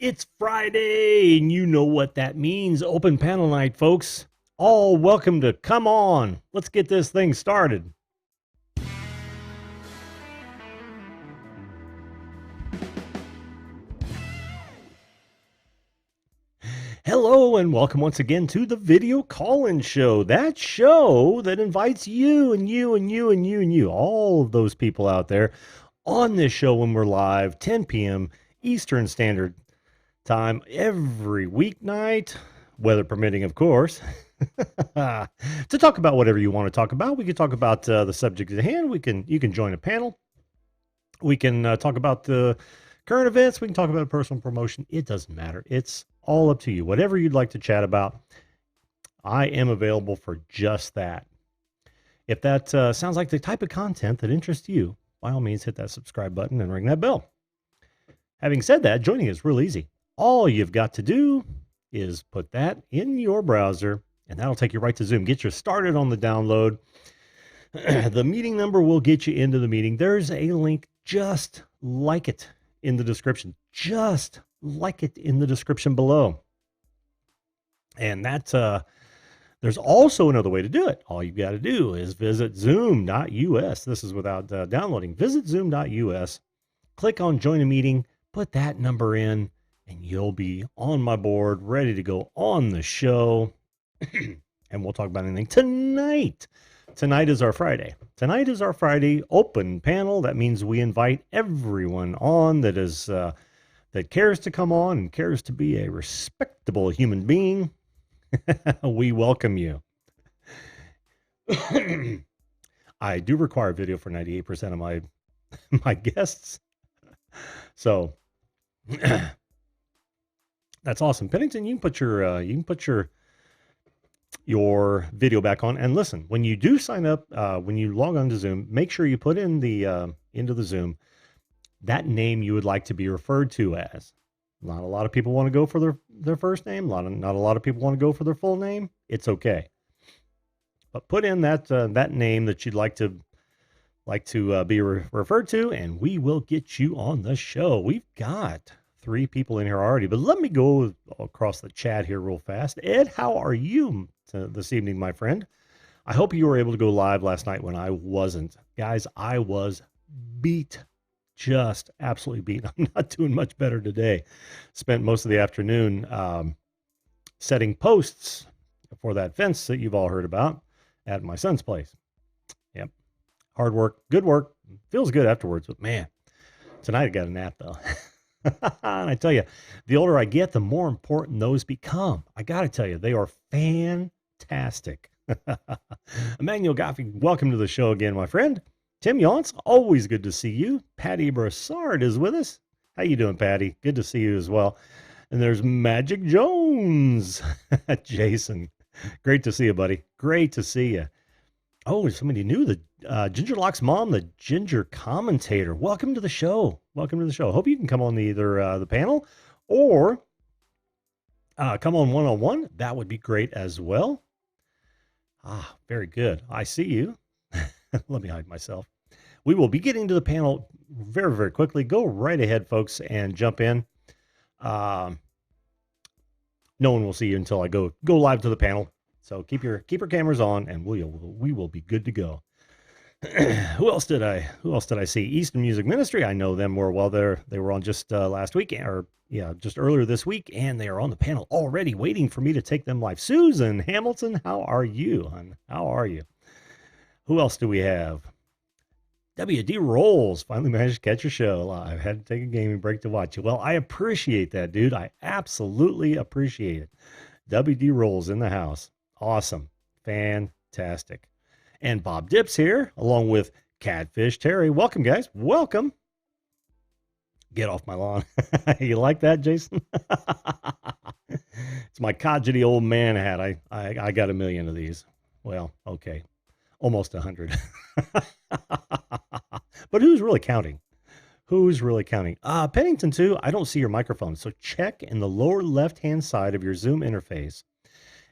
It's Friday, and you know what that means. Open panel night, folks. All welcome to come on. Let's get this thing started. Hello, and welcome once again to the Video Call-In Show. That show that invites you and you and you and you and you, all of those people out there on this show when we're live, 10 p.m. Eastern Standard Time every weeknight, weather permitting, of course, to talk about whatever you want to talk about. We can talk about the subject at hand. You can join a panel. We can talk about the current events. We can talk about personal promotion. It doesn't matter. It's all up to you. Whatever you'd like to chat about, I am available for just that. If that sounds like the type of content that interests you, by all means, hit that subscribe button and ring that bell. Having said that, joining is real easy. All you've got to do is put that in your browser, and that'll take you right to Zoom. Get you started on the download. The meeting number will get you into the meeting. There's a link just like it in the description. Just like it in the description below. And that's there's also another way to do it. All you've got to do is visit zoom.us. This is without downloading. Visit zoom.us. Click on join a meeting. Put that number in, and you'll be on my board, ready to go on the show. And we'll talk about anything tonight. Tonight is our Friday. Tonight is our Friday open panel. That means we invite everyone on that is that cares to come on and cares to be a respectable human being. We welcome you. I do require video for 98% of my guests. So that's awesome. Pennington, you can put your video back on. And listen, when you do sign up, when you log on to Zoom, make sure you put in the into the Zoom that name you would like to be referred to as. Not a lot of people want to go for their first name. Not a lot of people want to go for their full name. It's okay. But put in that name that you'd like to be referred to, and we will get you on the show. We've got 3 people in here already, but let me go across the chat here real fast. Ed, how are you this evening, my friend? I hope you were able to go live last night when I wasn't. Guys, I was beat. Just absolutely beat. I'm not doing much better today. Spent most of the afternoon setting posts for that fence that you've all heard about at my son's place. Yep. Hard work, good work. Feels good afterwards, but man, tonight I got a nap though. And I tell you, the older I get, the more important those become. I got to tell you, they are fantastic. Emmanuel Goffey, welcome to the show again, my friend. Tim Yance, always good to see you. Patty Brassard is with us. How you doing, Patty? Good to see you as well. And there's Magic Jones. Jason, great to see you, buddy. Great to see you. Oh, somebody new, the Ginger Lock's mom, the Ginger commentator. Welcome to the show. Welcome to the show. Hope you can come on either the panel or come on one-on-one. That would be great as well. Ah, very good. I see you. Let me hide myself. We will be getting to the panel very, very quickly. Go right ahead, folks, and jump in. No one will see you until I go live to the panel. So keep your cameras on, and we will be good to go. Who else did I see? Easton Music Ministry. I know them more well. They were on just last week, or just earlier this week, and they are on the panel already, waiting for me to take them live. Susan Hamilton, how are you, hon? How are you? Who else do we have? WD Rolls finally managed to catch a show live. Had to take a gaming break to watch you. Well, I appreciate that, dude. I absolutely appreciate it. WD Rolls in the house. Awesome. Fantastic. And Bob Dips here, along with Catfish Terry. Welcome, guys. Welcome. Get off my lawn. You like that, Jason? It's my codgety old man hat. I got a million of these. Well, okay. Almost 100. But who's really counting? Who's really counting? Pennington, too, I don't see your microphone. So check in the lower left-hand side of your Zoom interface.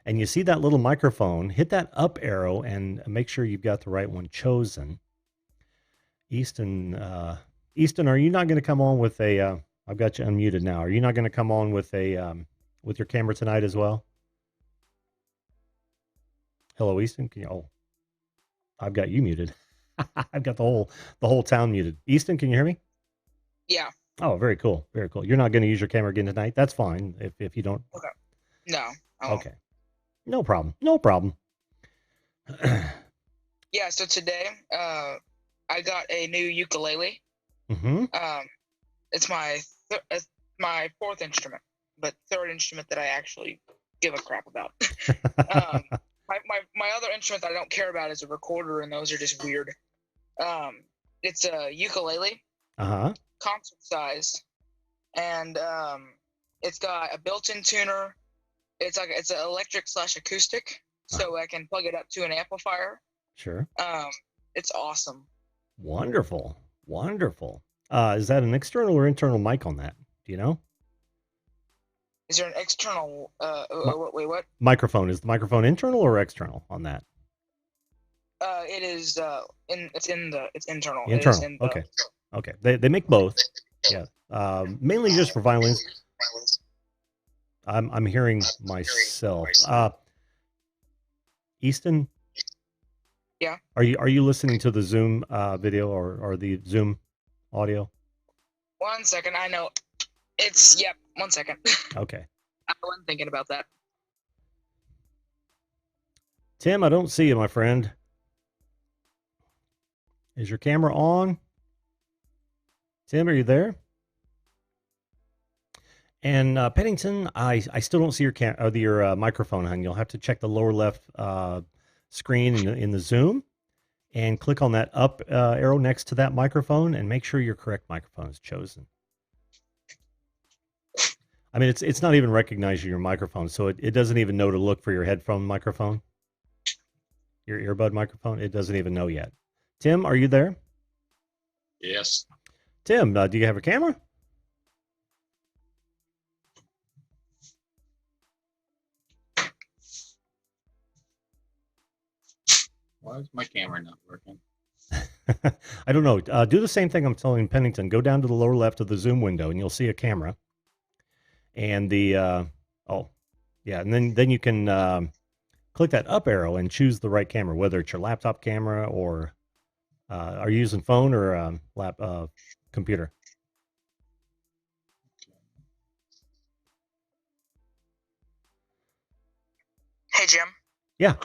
And you see that little microphone, hit that up arrow and make sure you've got the right one chosen. Easton, are you not going to come on with a I've got you unmuted now. Are you not going to come on with with your camera tonight as well? Hello, Easton. Can you? Oh, I've got you muted. I've got the whole town muted. Easton, can you hear me? Yeah. Oh, very cool. Very cool. You're not going to use your camera again tonight. That's fine if you don't. Okay. No. Okay. No problem. No problem. Yeah. So today, I got a new ukulele. Mm-hmm. It's my fourth instrument, but third instrument that I actually give a crap about. My other instrument that I don't care about is a recorder, and those are just weird. It's a ukulele, concert size, and it's got a built-in tuner. It's an electric / acoustic, so I can plug it up to an amplifier. Sure. It's awesome. Wonderful. Wonderful. Is that an external or internal mic on that? Do you know? Is there an external? Wait, what? Microphone. Is the microphone internal or external on that? It is. It's internal. Internal. Okay. Okay. They make both. Yeah. Mainly just for violins. I'm hearing myself. Easton. Yeah. Are you listening to the Zoom video or the Zoom audio? 1 second. I know. Yep. 1 second. Okay. I wasn't thinking about that. Tim, I don't see you, my friend. Is your camera on? Tim, are you there? And Pennington, I still don't see your microphone, hon. You'll have to check the lower left screen in the Zoom and click on that up arrow next to that microphone and make sure your correct microphone is chosen. I mean, it's not even recognizing your microphone, so it doesn't even know to look for your headphone microphone, your earbud microphone. It doesn't even know yet. Tim, are you there? Yes. Tim, do you have a camera? Why is my camera not working? I don't know. Do the same thing I'm telling Pennington. Go down to the lower left of the Zoom window, and you'll see a camera. And and then you can click that up arrow and choose the right camera, whether it's your laptop camera or are you using phone or computer? Hey, Jim. Yeah.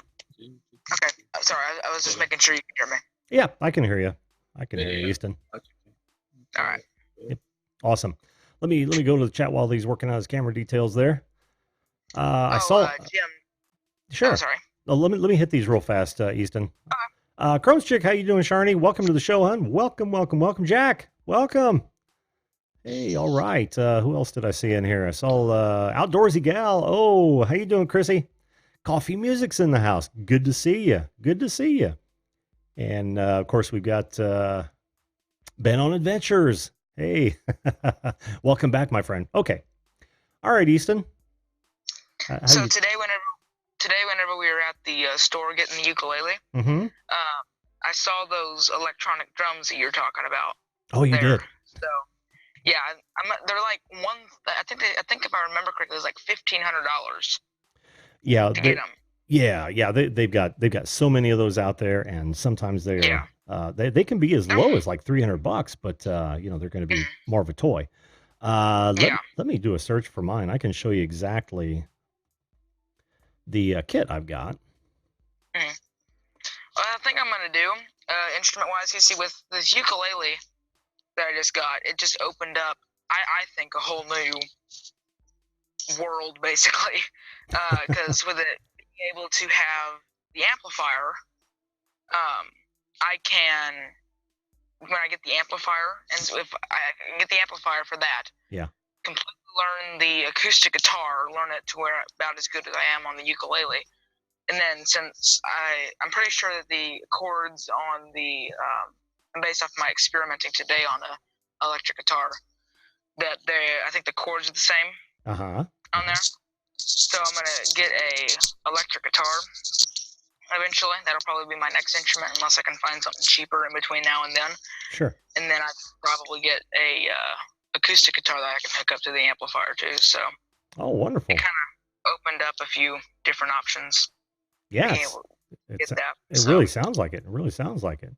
Okay. I'm sorry. I was just making sure you could hear me. Yeah, I can hear you. I can hear you, Easton. All right. Yep. Awesome. Let me go to the chat while he's working on his camera details there. I saw Jim. Sure. Oh, sorry. Let me hit these real fast, Easton. Chrome's Chick, how you doing, Sharni? Welcome to the show, hon. Welcome, Jack. Welcome. Hey, all right. Who else did I see in here? I saw Outdoorsy Gal. Oh, how you doing, Chrissy? Coffee Music's in the house. Good to see you. Good to see you. And of course, we've got Ben on Adventures. Hey, welcome back, my friend. Okay. All right, Easton. So today, whenever we were at the store getting the ukulele, I saw those electronic drums that you're talking about. Oh, you did. So, yeah, they're like I think if I remember correctly, it was like $1,500. Yeah, to get them. Yeah, they've got so many of those out there, and sometimes they're they can be as low as like $300, but they're going to be more of a toy. Let me do a search for mine. I can show you exactly the kit I've got. Well, I think I'm gonna do instrument-wise. You see, with this ukulele that I just got, it just opened up, I think, a whole new world, basically, because with it being able to have the amplifier, I can, when I get the amplifier, and so if I can get the amplifier for that, completely learn the acoustic guitar, learn it to where about as good as I am on the ukulele. And then since I'm pretty sure that the chords on the based off my experimenting today on the electric guitar, that I think the chords are the same on there. So I'm gonna get a electric guitar eventually. That'll probably be my next instrument unless I can find something cheaper in between now and then. Sure. And then I'd probably get a acoustic guitar that I can hook up to the amplifier too. So. Oh, wonderful. It kind of opened up a few different options. Yes. It really sounds like it. It really sounds like it.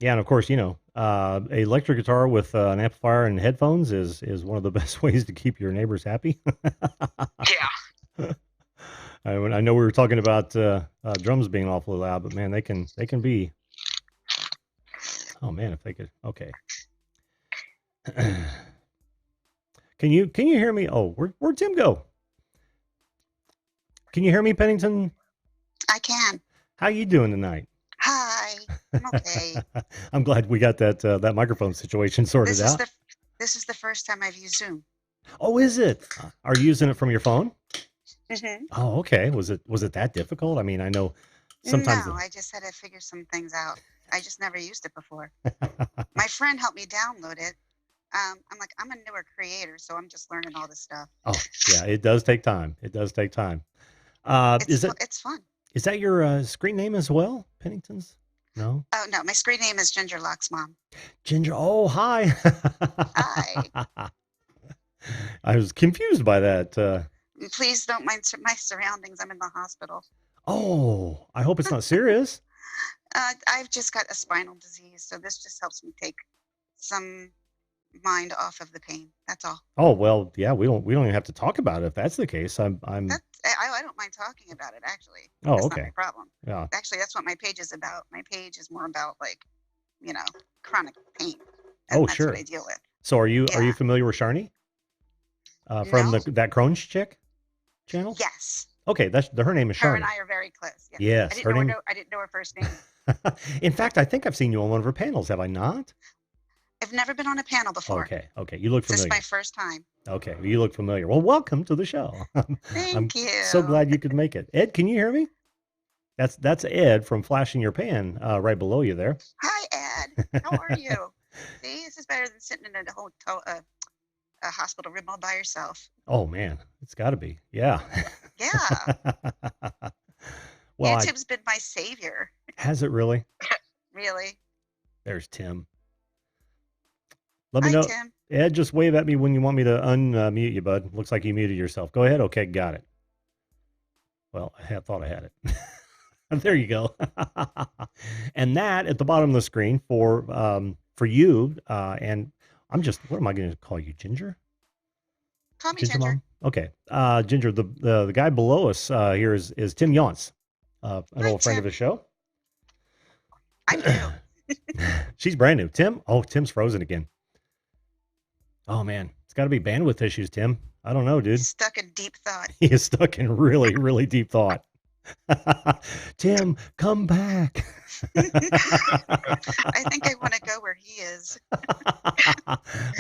Yeah, and of course, electric guitar with an amplifier and headphones is one of the best ways to keep your neighbors happy. Yeah. I know we were talking about drums being awfully loud, but man, they can be. Oh man, if they could. Okay. Can you hear me? Oh, where'd Tim go? Can you hear me, Pennington? I can. How you doing tonight? Hi. I'm okay. I'm glad we got that microphone situation sorted out. This is the first time I've used Zoom. Oh, is it? Are you using it from your phone? Mm-hmm. Oh, okay. Was it that difficult? I mean, I know sometimes. No, I just had to figure some things out. I just never used it before. My friend helped me download it. I'm a newer creator, so I'm just learning all this stuff. Oh, yeah, it does take time. It does take time. It's fun. Is that your screen name as well, Pennington's? No? Oh, no, my screen name is Ginger Locke's mom. Ginger, oh, hi. Hi. I was confused by that. Please don't mind my surroundings. I'm in the hospital. Oh, I hope it's not serious. I've just got a spinal disease, so this just helps me take some mind off of the pain. That's all. Oh, well, yeah, we don't even have to talk about it if that's the case. I don't mind talking about it, actually. Oh, that's okay. Not my problem. Yeah. Actually, that's what my page is about. My page is more about chronic pain. Oh, that's sure. What I deal with. So are you familiar with Sharni? From No. that Crohn's chick channel? Yes. Okay, her name is Sharni. Her and I are very close. Yeah. Yes. I didn't know her first name. In fact, I think I've seen you on one of her panels, have I not? I've never been on a panel before. Okay. You look familiar. This is my first time. Okay, you look familiar. Well, welcome to the show. Thank you. So glad you could make it. Ed, can you hear me? That's Ed from Flashing Your Pan, right below you there. Hi, Ed. How are you? See, this is better than sitting in a hospital room all by yourself. Oh man, it's got to be. Yeah. Yeah. Well, Tim's been my savior. Has it really? Really? There's Tim. Let me Hi, know. Tim. Ed, just wave at me when you want me to unmute you, bud. Looks like you muted yourself. Go ahead. Okay, got it. Well, I thought I had it. There you go. And that at the bottom of the screen for you. And what am I going to call you? Ginger? Call me Ginger. Mom? Okay. Ginger, the guy below us here is Tim Yance, an old friend of the show. I'm new. She's brand new. Tim's frozen again. Oh man, it's got to be bandwidth issues, Tim. I don't know, dude. He's stuck in deep thought. He is stuck in really, really deep thought. Tim, come back. I think I want to go where he is.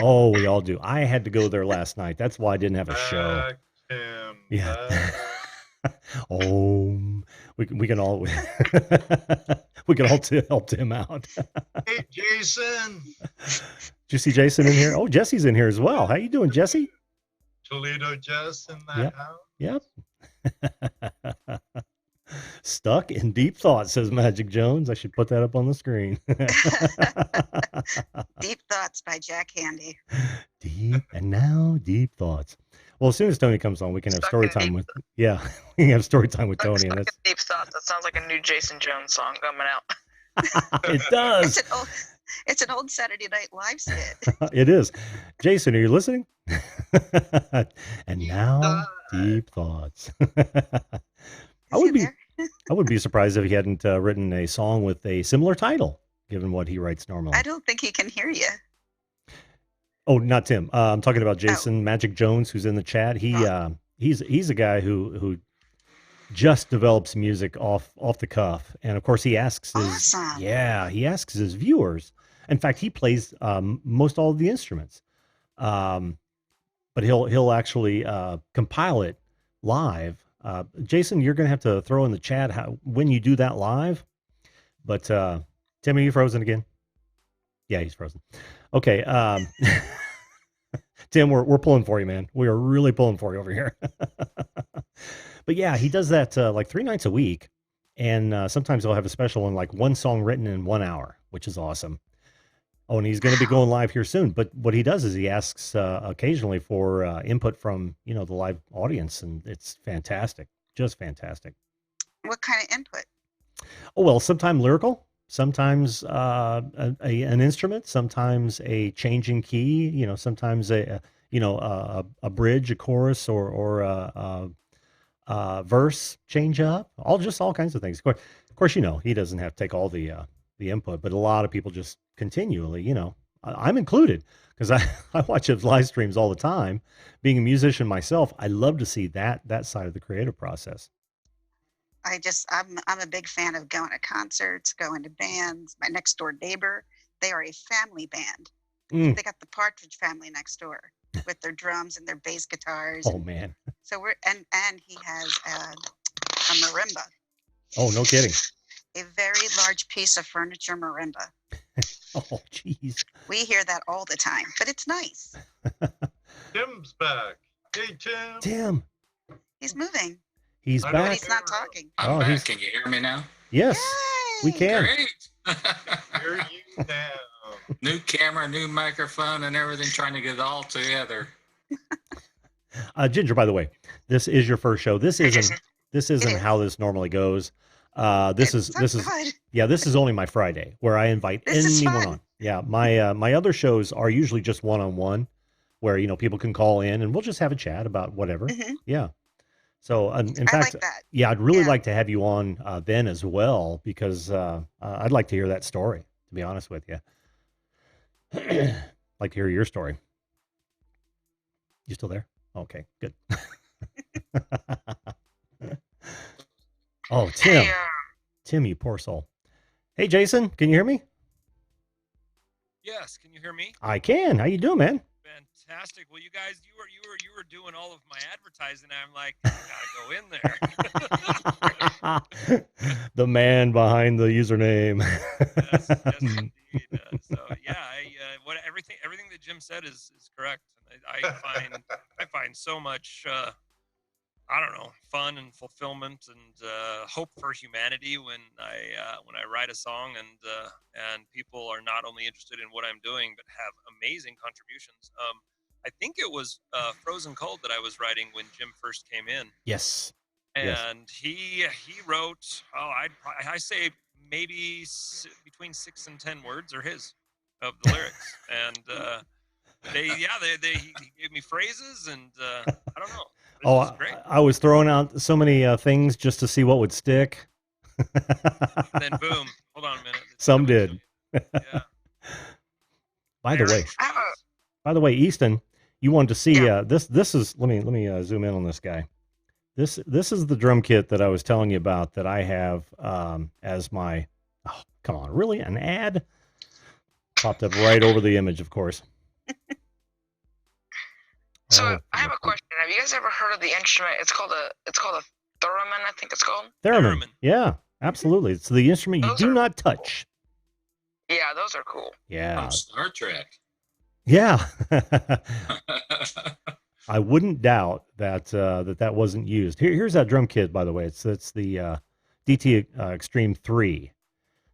Oh, we all do. I had to go there last night. That's why I didn't have a show. Tim, yeah. We can all help Tim out. Hey, Jason. Did you see Jason in here? Oh, Jesse's in here as well. How you doing, Jesse? Toledo Jess in that house. Yep. Stuck in deep thought, says Magic Jones. I should put that up on the screen. Deep Thoughts by Jack Handy. Deep thoughts. Well, as soon as Tony comes on, we can have story time with. Yeah, we can have story time with Tony. And that's deep thoughts. That sounds like a new Jason Jones song coming out. It does. It's an old Saturday Night Live skit. It is. Jason, are you listening? And now, deep thoughts. I would be surprised if he hadn't written a song with a similar title, given what he writes normally. I don't think he can hear you. Oh, not Tim. I'm talking about Jason Magic Jones, who's in the chat. He's a guy who just develops music off the cuff, and of course he asks his viewers. In fact, he plays most all of the instruments, but he'll actually compile it live. Jason, you're going to have to throw in the chat when you do that live. But Tim, are you frozen again? Yeah, he's frozen. Okay. Tim, we're pulling for you, man. We are really pulling for you over here. But yeah, he does that like 3 nights a week. And sometimes he'll have a special on like one song written in 1 hour, which is awesome. Oh, and he's going to be going live here soon. But what he does is he asks occasionally for input from, the live audience, and it's fantastic, just fantastic. What kind of input? Oh, well, sometimes lyrical, sometimes an instrument, sometimes a changing key, sometimes a bridge, a chorus, or a verse change up, all kinds of things. Of course, he doesn't have to take all the input, but a lot of people just continually, I'm included because I watch his live streams all the time. Being a musician myself, I love to see that side of the creative process. I'm a big fan of going to concerts, going to bands. My next door neighbor, they are a family band. They got the Partridge Family next door with their drums and their bass guitars. Oh man! So and he has a marimba. Oh, no kidding! A very large piece of furniture marimba. Oh, jeez. We hear that all the time, but it's nice. Tim's back. Hey, Tim. Tim. He's moving. He's back. But he's not talking. I'm back. Can you hear me now? Yes, Yay! we can. Great. Hear you now. New camera, new microphone, and everything, trying to get it all together. Ginger, by the way, this is your first show. This isn't how this normally goes. This is only my Friday where I invite anyone on. Yeah, my other shows are usually just one-on-one, where people can call in and we'll just have a chat about whatever. Mm-hmm. Yeah. So in fact, like that. Yeah, I'd really like to have you on then as well, because I'd like to hear that story. To be honest with you, like to hear your story. You still there? Okay, good. Oh, Tim. Hey, Tim, you poor soul. Hey, Jason, can you hear me? Yes, can you hear me? I can. How you doing, man? Fantastic. Well, you guys, you were doing all of my advertising. I'm like, I gotta go in there. The man behind the username. Yes, indeed. So yeah, everything that Jim said is correct. I find so much fun and fulfillment and hope for humanity when I write a song and people are not only interested in what I'm doing but have amazing contributions. I think it was Frozen Cold that I was writing when Jim first came in. Yes. And he wrote, I say maybe between 6 and 10 words are his of the lyrics. And he gave me phrases and I don't know. Great. I was throwing out so many things just to see what would stick. And then boom, hold on a minute. Some did. Yeah. By the way, Easton, you wanted to see this is let me zoom in on this guy. This is the drum kit that I was telling you about that I have as my come on, really? An ad? Popped up right over the image, of course. So I have a question. Have you guys ever heard of the instrument? It's called a theremin, I think it's called. Theremin. Yeah, absolutely. It's the instrument you do not touch. Cool. Yeah, those are cool. Yeah. Star Trek. Yeah. I wouldn't doubt that wasn't used. Here's that drum kit, by the way. It's the DT Extreme 3.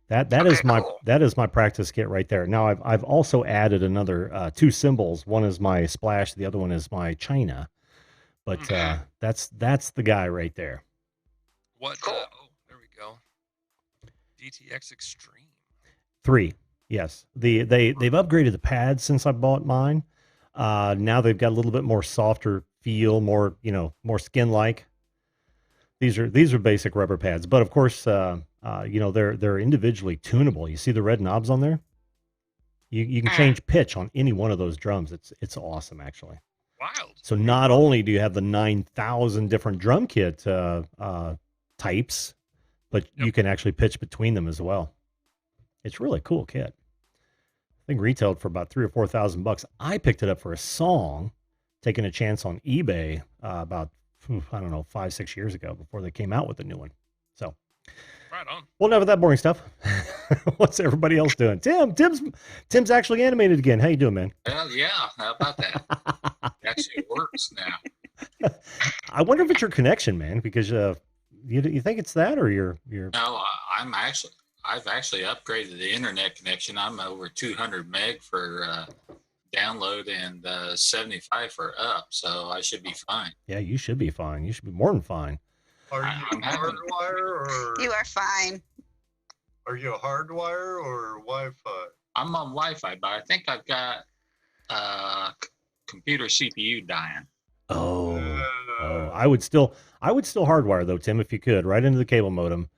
That is my practice kit right there. Now I've also added another 2 cymbals. One is my Splash, the other one is my China. But that's the guy right there. What? Cool. There we go. DTX Extreme 3. Yes. They've upgraded the pads since I bought mine. Now they've got a little bit more softer feel, more skin-like. These are basic rubber pads, but of course, they're individually tunable. You see the red knobs on there? You can change pitch on any one of those drums. It's awesome, actually. Wild. So not only do you have the 9,000 different drum kit types, but you can actually pitch between them as well. It's really cool kit. I think retailed for about $3,000 or $4,000. I picked it up for a song, taking a chance on eBay about 5-6 years ago before they came out with a new one. So, right on. Well, enough of that boring stuff. What's everybody else doing? Tim's actually animated again. How you doing, man? Well, yeah. How about that? Actually, it works now. I wonder if it's your connection, man, because you think it's that or you're. No, I've actually upgraded the internet connection. I'm over 200 meg for download and 75 for up, so I should be fine. Yeah, you should be fine. You should be more than fine. Are you I'm having- hardwire or You are fine. are you a hardwire or Wi-Fi? I'm on Wi-Fi, but I think I've got computer CPU dying. Oh, I would still hardwire though, Tim, if you could, right into the cable modem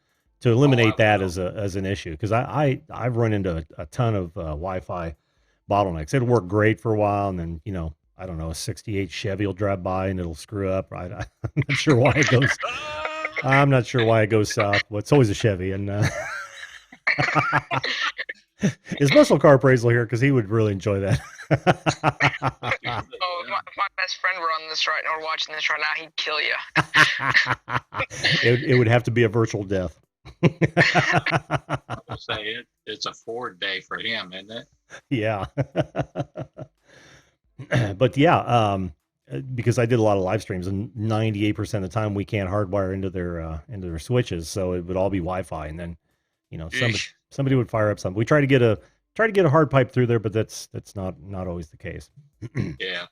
to eliminate that as an issue. Because I've run into a ton of Wi-Fi bottlenecks. It'll work great for a while, and then I don't know, a '68 Chevy will drive by and it'll screw up. I'm not sure why it goes. I'm not sure why it goes south. Well, it's always a Chevy, and is Muscle Car Appraisal here? Because he would really enjoy that. Oh, if my best friend were on this right now, or watching this right now, he'd kill you. It would have to be a virtual death. I would say it's a Ford day for him, isn't it? Yeah. But yeah, because I did a lot of live streams, and 98% of the time we can't hardwire into their switches, so it would all be Wi-Fi, and then somebody would fire up something. We try to get a hard pipe through there, but that's not always the case. Yeah.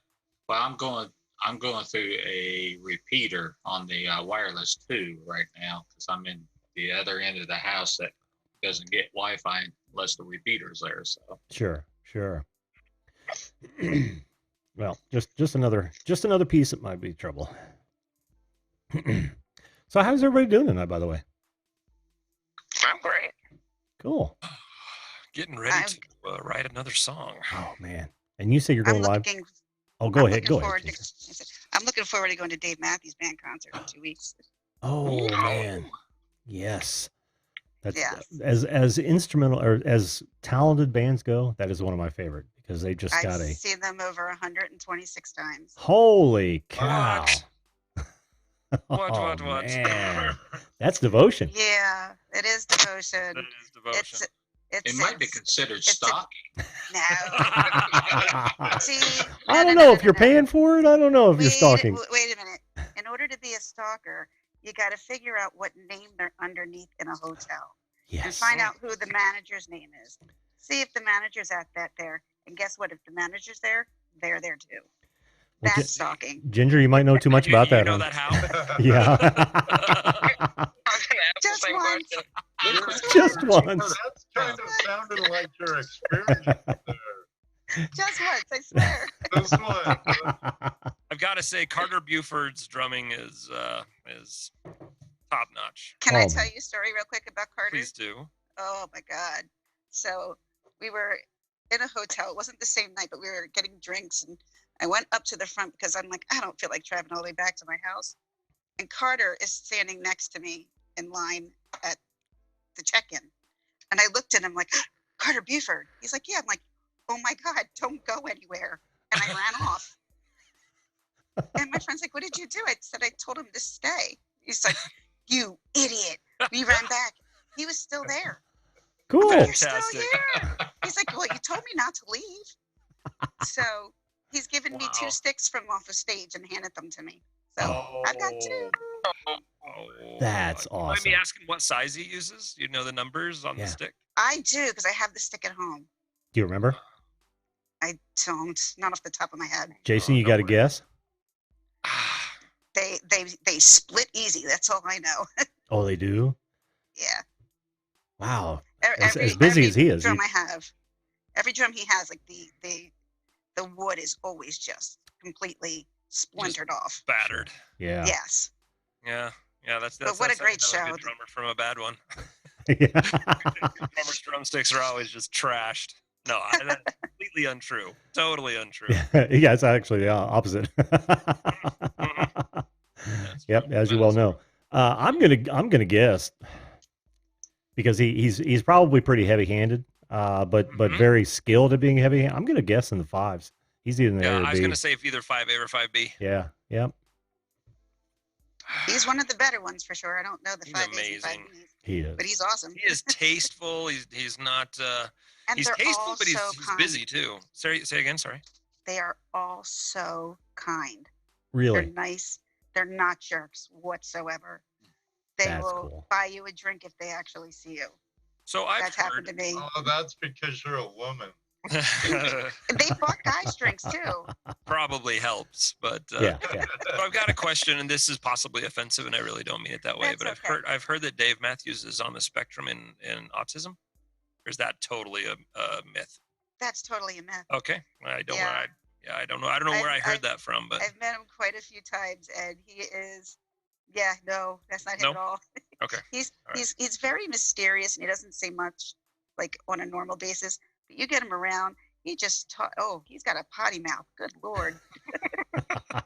Well, I'm going through a repeater on the wireless too right now, because I'm in the other end of the house that doesn't get Wi-Fi unless the repeater's there. So Sure. Well, just another piece that might be trouble. So how's everybody doing tonight, by the way? I'm great. Cool. Getting ready to write another song. Oh man! And you say you're going live? Go ahead. I'm looking forward to going to Dave Matthews Band concert in 2 weeks. Oh man, yes. That's Yes. as instrumental or as talented bands go. That is one of my favorite because they just got I've seen them over 126 times. Holy cow! What? Man. That's devotion. Yeah, it is devotion. That is devotion. it might be considered stalking. No. See, I don't know if you're paying for it. I don't know if you're stalking. Wait a minute. In order to be a stalker, you got to figure out what name they're underneath in a hotel. Yes. And find out who the manager's name is. See if the manager's at that there. And guess what? If the manager's there, they're there too. Well, That's stalking. Ginger, you might know too much about that. You know huh? that how? Yeah. Just once. Just once. That's kind of sounded like your experience there. Just once, I swear. Just one. I've got to say, Carter Buford's drumming is top notch. Can I tell you a story real quick about Carter? Please do. Oh my God. So we were in a hotel. It wasn't the same night, but we were getting drinks, and I went up to the front because I'm like, I don't feel like driving all the way back to my house. And Carter is standing next to me in line at the check-in. And I looked at him like, Carter Buford. He's like, yeah. I'm like, oh my God, don't go anywhere. And I ran off. And my friend's like, what did you do? I said, I told him to stay. He's like, you idiot. We ran back. He was still there. Cool. Like, you're still here. He's like, well, you told me not to leave. So he's given me 2 sticks from off the stage and handed them to me. So I've got 2. That's Mind awesome. me asking what size he uses? You know the numbers on the stick? I do, because I have the stick at home. Do you remember? I don't, not off the top of my head. Jason, you got a guess? They split easy. That's all I know. Oh, they do? Yeah. Wow. As busy as he is. Every drum I have, every drum he has, like the wood is always just completely splintered off. Battered. Yeah. Yes. Yeah. That's But what a great another show. good drummer from a bad one. Yeah. Drummers' drumsticks are always just trashed. No, that's completely untrue. Totally untrue. Yeah, it's actually the opposite. Yep, as you well know. I'm gonna guess because he's probably pretty heavy-handed, but very skilled at being heavy. I'm gonna guess in the 5s. He's either in the A or B. I was gonna say either 5A or 5B. Yeah. Yep. He's one of the better ones for sure. I don't know the 5As amazing. and 5Bs, He is. but he's awesome. He is tasteful. He's not. And He's they're tasteful, all but he's so kind. busy too. Say again. Sorry. They are all so kind. Really? They're nice. They're not jerks whatsoever. They That's will cool. buy you a drink if they actually see you. So I've That's happened to me. Oh, that's because you're a woman. They bought guys drinks too. Probably helps, but Yeah. so I've got a question, and this is possibly offensive, and I really don't mean it that way. That's But okay. I've heard that Dave Matthews is on the spectrum in autism. Or is that totally a myth? That's totally a myth. Okay, I don't. Yeah. I don't know. I don't know where I heard that from, but I've met him quite a few times, and he is. Yeah, no, that's not him No? at all. okay. He's All right. he's very mysterious, and he doesn't say much like on a normal basis. But you get him around, he just he's got a potty mouth. Good Lord.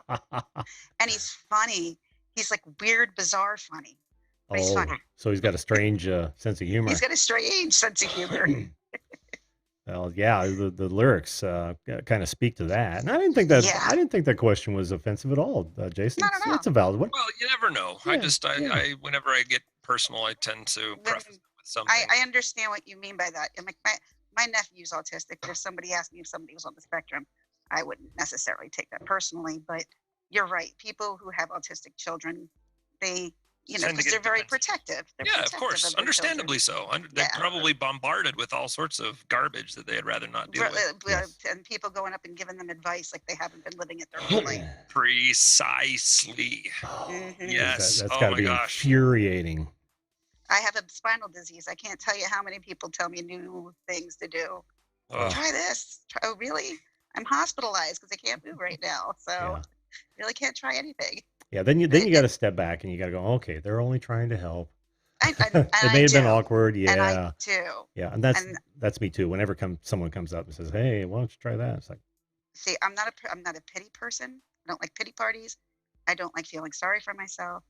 And he's funny. He's like weird, bizarre funny. But he's funny. So he's got a strange sense of humor. He's got a strange sense of humor. Well, yeah, the lyrics kind of speak to that, and I didn't think that question was offensive at all, Jason. No, no, no. It's a valid one. Well, you never know. Yeah, I whenever I get personal, I tend to preface it with something. I understand what you mean by that. And like my nephew's autistic, but if somebody asked me if somebody was on the spectrum, I wouldn't necessarily take that personally. But you're right. People who have autistic children, they, because they're very protective. Yeah, of course. Understandably so. They're probably bombarded with all sorts of garbage that they'd rather not deal with. Yes. And people going up and giving them advice like they haven't been living it their whole life. Precisely. Yes. That's Oh got to my be gosh. infuriating. I have a spinal disease. I can't tell you how many people tell me new things to do. Try this. Oh, really? I'm hospitalized because I can't move right now. So really can't try anything. Yeah, then you got to step back and you got to go, okay, they're only trying to help. It may have been awkward, yeah. And I do. Yeah, and that's me too. Whenever someone comes up and says, "Hey, why don't you try that?" It's like, see, I'm not a pity person. I don't like pity parties. I don't like feeling sorry for myself.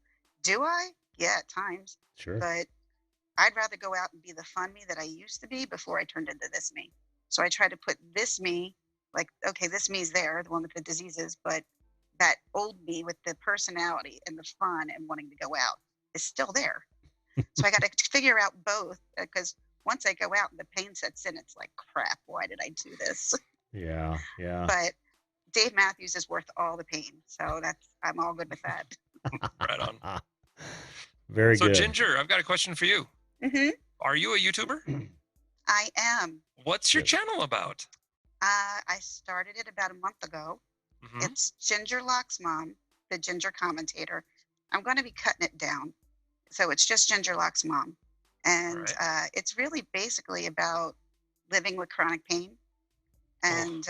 Do I? Yeah, at times. sure. But I'd rather go out and be the fun me that I used to be before I turned into this me. So I try to put this me, like, okay, this me's there, the one with the diseases, but that old me with the personality and the fun and wanting to go out is still there. So I got to figure out both, because once I go out and the pain sets in, it's like, crap, why did I do this? Yeah. But Dave Matthews is worth all the pain. So I'm all good with that. Right on. Very good. So Ginger, I've got a question for you. Mm-hmm. Are you a YouTuber? I am. What's your channel about? I started it about a month ago. Mhm. It's Ginger Locke's mom, the Ginger commentator. I'm going to be cutting it down. So it's just Ginger Locke's mom. And it's really basically about living with chronic pain and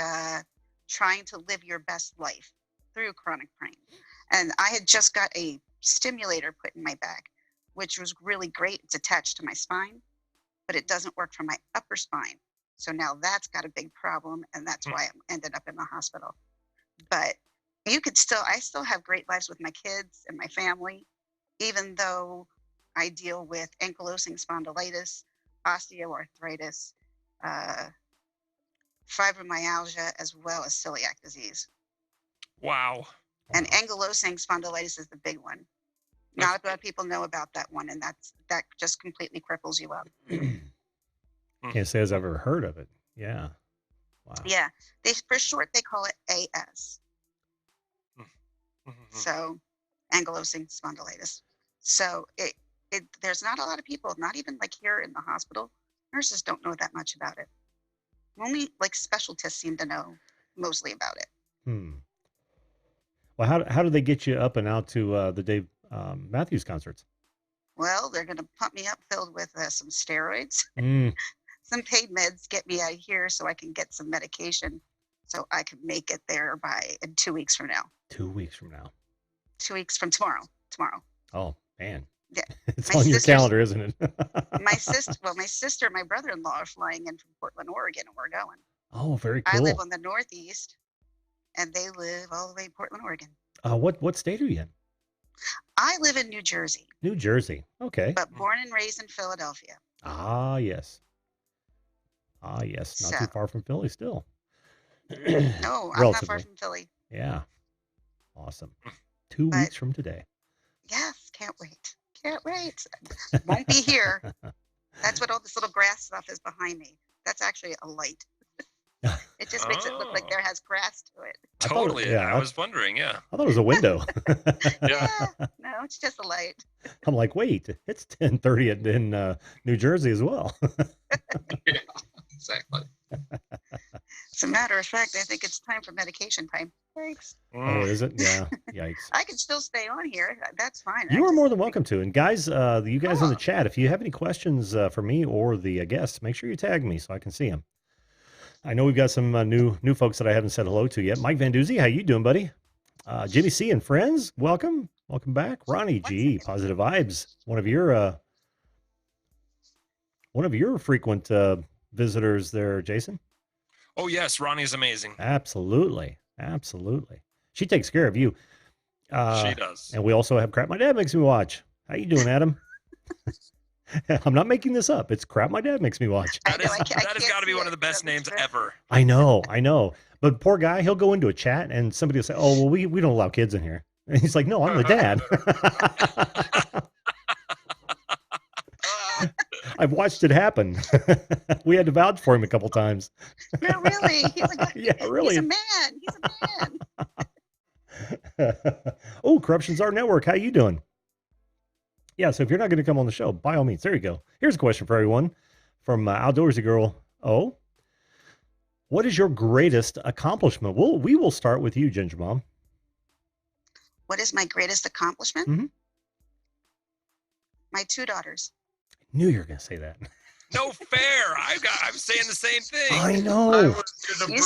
trying to live your best life through chronic pain. And I had just got a stimulator put in my back, which was really great. It's attached to my spine, but it doesn't work for my upper spine. So now that's got a big problem, and that's why I ended up in the hospital. But I still have great lives with my kids and my family, even though I deal with ankylosing spondylitis, osteoarthritis, fibromyalgia, as well as celiac disease. Wow. And ankylosing spondylitis is the big one. Not a lot of people know about that one, and that just completely cripples you up. Can't say I've ever heard of it. Yeah. Wow. Yeah. For short, they call it AS. So ankylosing spondylitis. So there's not a lot of people, not even like here in the hospital, nurses don't know that much about it. Only like specialists seem to know mostly about it. Well, how do they get you up and out to the Dave Matthews concerts? Well, they're going to pump me up filled with some steroids, some paid meds, get me out of here so I can get some medication so I can make it there in 2 weeks from now. 2 weeks from now. 2 weeks from tomorrow. Oh, man. Yeah. It's on your calendar, isn't it? my sister and my brother-in-law are flying in from Portland, Oregon, and we're going. Oh, very cool. I live on the Northeast, and they live all the way in Portland, Oregon. What state are you in? I live in New Jersey. New Jersey. Okay. But born and raised in Philadelphia. Ah, yes. Not too far from Philly still. No, I'm not far from Philly. Yeah. Awesome. 2 weeks from today. Yes, can't wait. Won't be here. That's what all this little grass stuff is behind me. That's actually a light. It just makes it look like there has grass to it. Totally. yeah, I was wondering. Yeah. I thought it was a window. Yeah. No, it's just a light. I'm like, wait, it's 10:30 in New Jersey as well. Yeah, exactly. As a matter of fact, I think it's time for medication time. Thanks. Oh, is it? Yeah. Yikes. I can still stay on here. That's fine. You are more than welcome to. And guys, you guys in the chat, if you have any questions for me or the guests, make sure you tag me so I can see them. I know we've got some new folks that I haven't said hello to yet. Mike Van Doozy, how you doing, buddy? Jimmy C and friends, welcome back. Ronnie G, positive vibes. One of your frequent visitors there, Jason. Oh yes, Ronnie's amazing. Absolutely. She takes care of you. She does. And we also have Crap My Dad Makes Me Watch. How you doing, Adam? I'm not making this up. It's Crap My Dad Makes Me Watch. That has got to be one of the best names ever. I know. But poor guy, he'll go into a chat and somebody will say, oh, well, we don't allow kids in here. And he's like, no, I'm the dad. I've watched it happen. We had to vouch for him a couple times. No, really? He's like, yeah, really. He's a man. Oh, Corruption's Our Network. How you doing? Yeah, so if you're not going to come on the show, by all means, there you go. Here's a question for everyone from Outdoorsy Girl. Oh, what is your greatest accomplishment? We will start with you, Ginger Mom. What is my greatest accomplishment? Mm-hmm. My 2 daughters. Knew you were going to say that. No fair. I'm saying the same thing. I know. You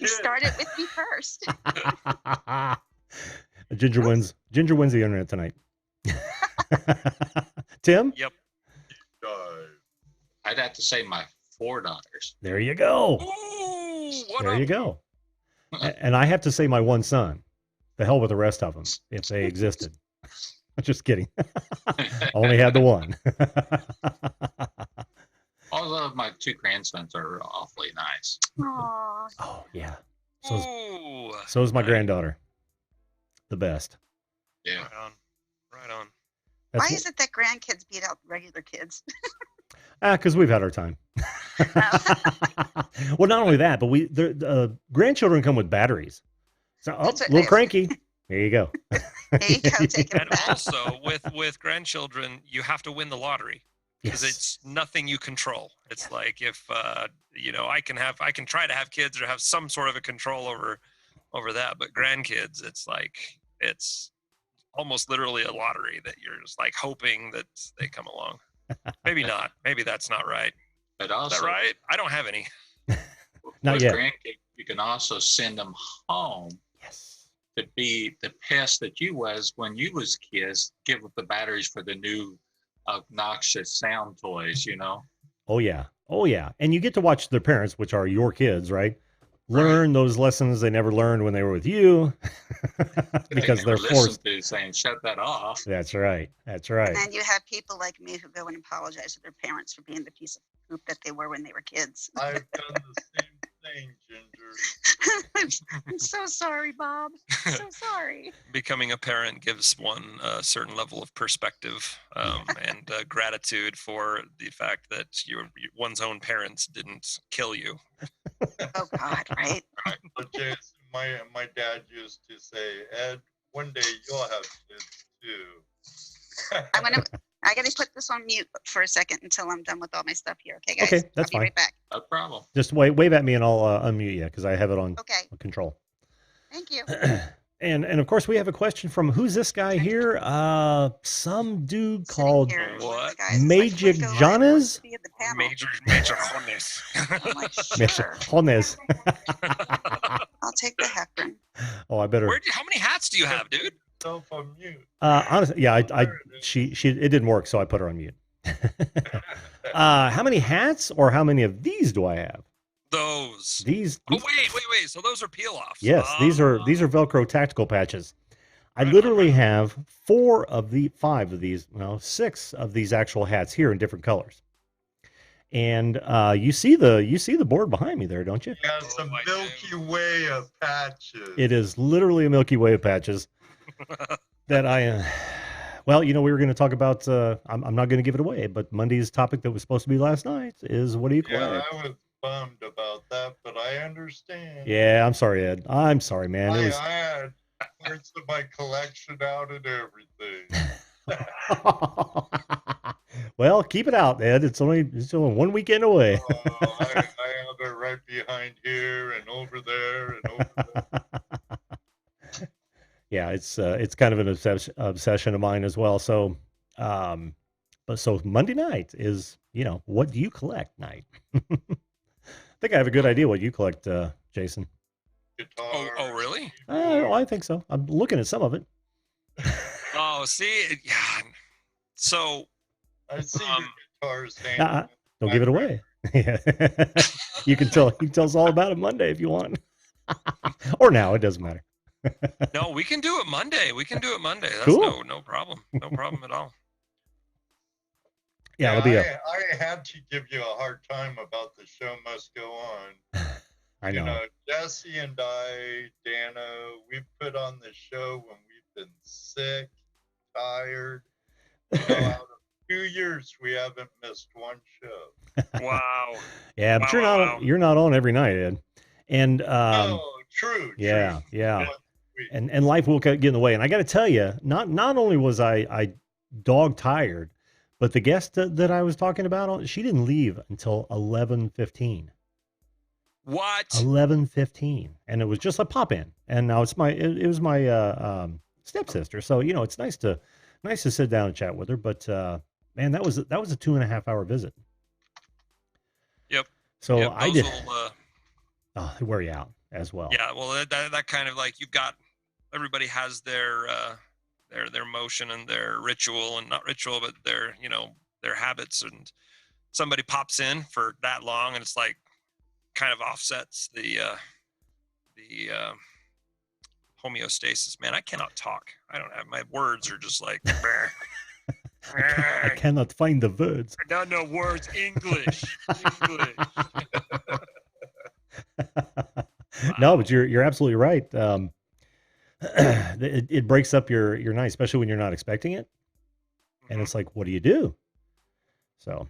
started with me first. Ginger wins the internet tonight. Tim? Yep. I'd have to say my 4 daughters. There you go. Ooh, there you go. And I have to say my 1 son. The hell with the rest of them, if they existed. Just kidding. Only had the 1. All of my 2 grandsons are awfully nice. Aww. Oh, yeah. So is my granddaughter. The best. Yeah. Right on. That's Why is it that grandkids beat out regular kids? Because we've had our time. Well, not only that, but the grandchildren come with batteries. So, a little cranky. There you go. There you go. Take it And back. also, with grandchildren, you have to win the lottery because it's nothing you control. It's like if I can try to have kids or have some sort of a control over that, but grandkids, it's almost literally a lottery that you're just like hoping that they come along. Maybe not. Maybe that's not right. But also, is that right? I don't have any. Not yet. Grandkids, you can also send them home. Yes. To be the pest that you was when you was kids, give up the batteries for the new obnoxious sound toys, Oh, yeah. And you get to watch their parents, which are your kids, right? Learn those lessons they never learned when they were with you because they're forced to saying, shut that off. That's right. And then you have people like me who go and apologize to their parents for being the piece of poop that they were when they were kids. I've done the same thing, Ginger. I'm so sorry, Bob. So sorry. Becoming a parent gives one a certain level of perspective and gratitude for the fact that one's own parents didn't kill you. Oh God, right? But Jason, my dad used to say, Ed, one day you'll have kids too. I gotta put this on mute for a second until I'm done with all my stuff here. Okay, guys? Okay, that's I'll be right back. No problem. Just wave at me and I'll unmute you because I have it on control. Thank you. And of course we have a question from who's this guy here? Some dude called what? Major Jonas? Major Jonas. Major Jonas. I'll take the heparin. Oh, I better. How many hats do you have, dude? On mute. Honestly, yeah, she it didn't work, so I put her on mute. How many hats or how many of these do I have? These. Oh wait. So those are peel-offs. Yes, these are Velcro tactical patches. I literally have 5 of these, 6 of these actual hats here in different colors. And you see the board behind me there, don't you? Yeah, it's a Milky Way of patches. It is literally a Milky Way of patches that I. Well, we were going to talk about. I'm not going to give it away, but Monday's topic that was supposed to be last night is what do you collect? Yeah, bummed about that, but I understand. Yeah, I'm sorry, Ed. I'm sorry, man. I had parts of my collection out and everything. Well, keep it out, Ed. It's only 1 weekend away. I have it right behind here and over there and over there. Yeah, it's kind of an obsession of mine as well. So, but so Monday night is, what do you collect night? I think I have a good idea what you collect, Jason. Guitar. Oh, really? I think so. I'm looking at some of it. Oh, see, yeah. So I see your guitars hanging. Don't give it away. Yeah. You can tell us all about it Monday if you want. Or now, it doesn't matter. No, we can do it Monday. That's cool. no problem. No problem at all. Yeah, I had to give you a hard time about the show must go on. I know. Jesse and I, Dano, we've put on the show when we've been sick, tired. Out of 2 years, we haven't missed one show. Wow. Yeah, but you're not on every night, Ed. And true. Yeah. And life will get in the way. And I got to tell you, not only was I dog tired, but the guest that I was talking about, she didn't leave until 11:15. What? 11:15, and it was just a pop in. And now it was my stepsister, so it's nice to sit down and chat with her. But man, that was a 2.5 hour visit. Yep. So yep, I did. They wear you out as well. Yeah. Well, that kind of like you've got everybody has their motion and their ritual, and not ritual, but their habits, and somebody pops in for that long, and it's like kind of offsets the homeostasis. Man, I cannot talk. I don't have, my words are just like I cannot find the words. I don't know words. English. No, but you're absolutely right. It breaks up your night, especially when you're not expecting it. And it's like, what do you do? So,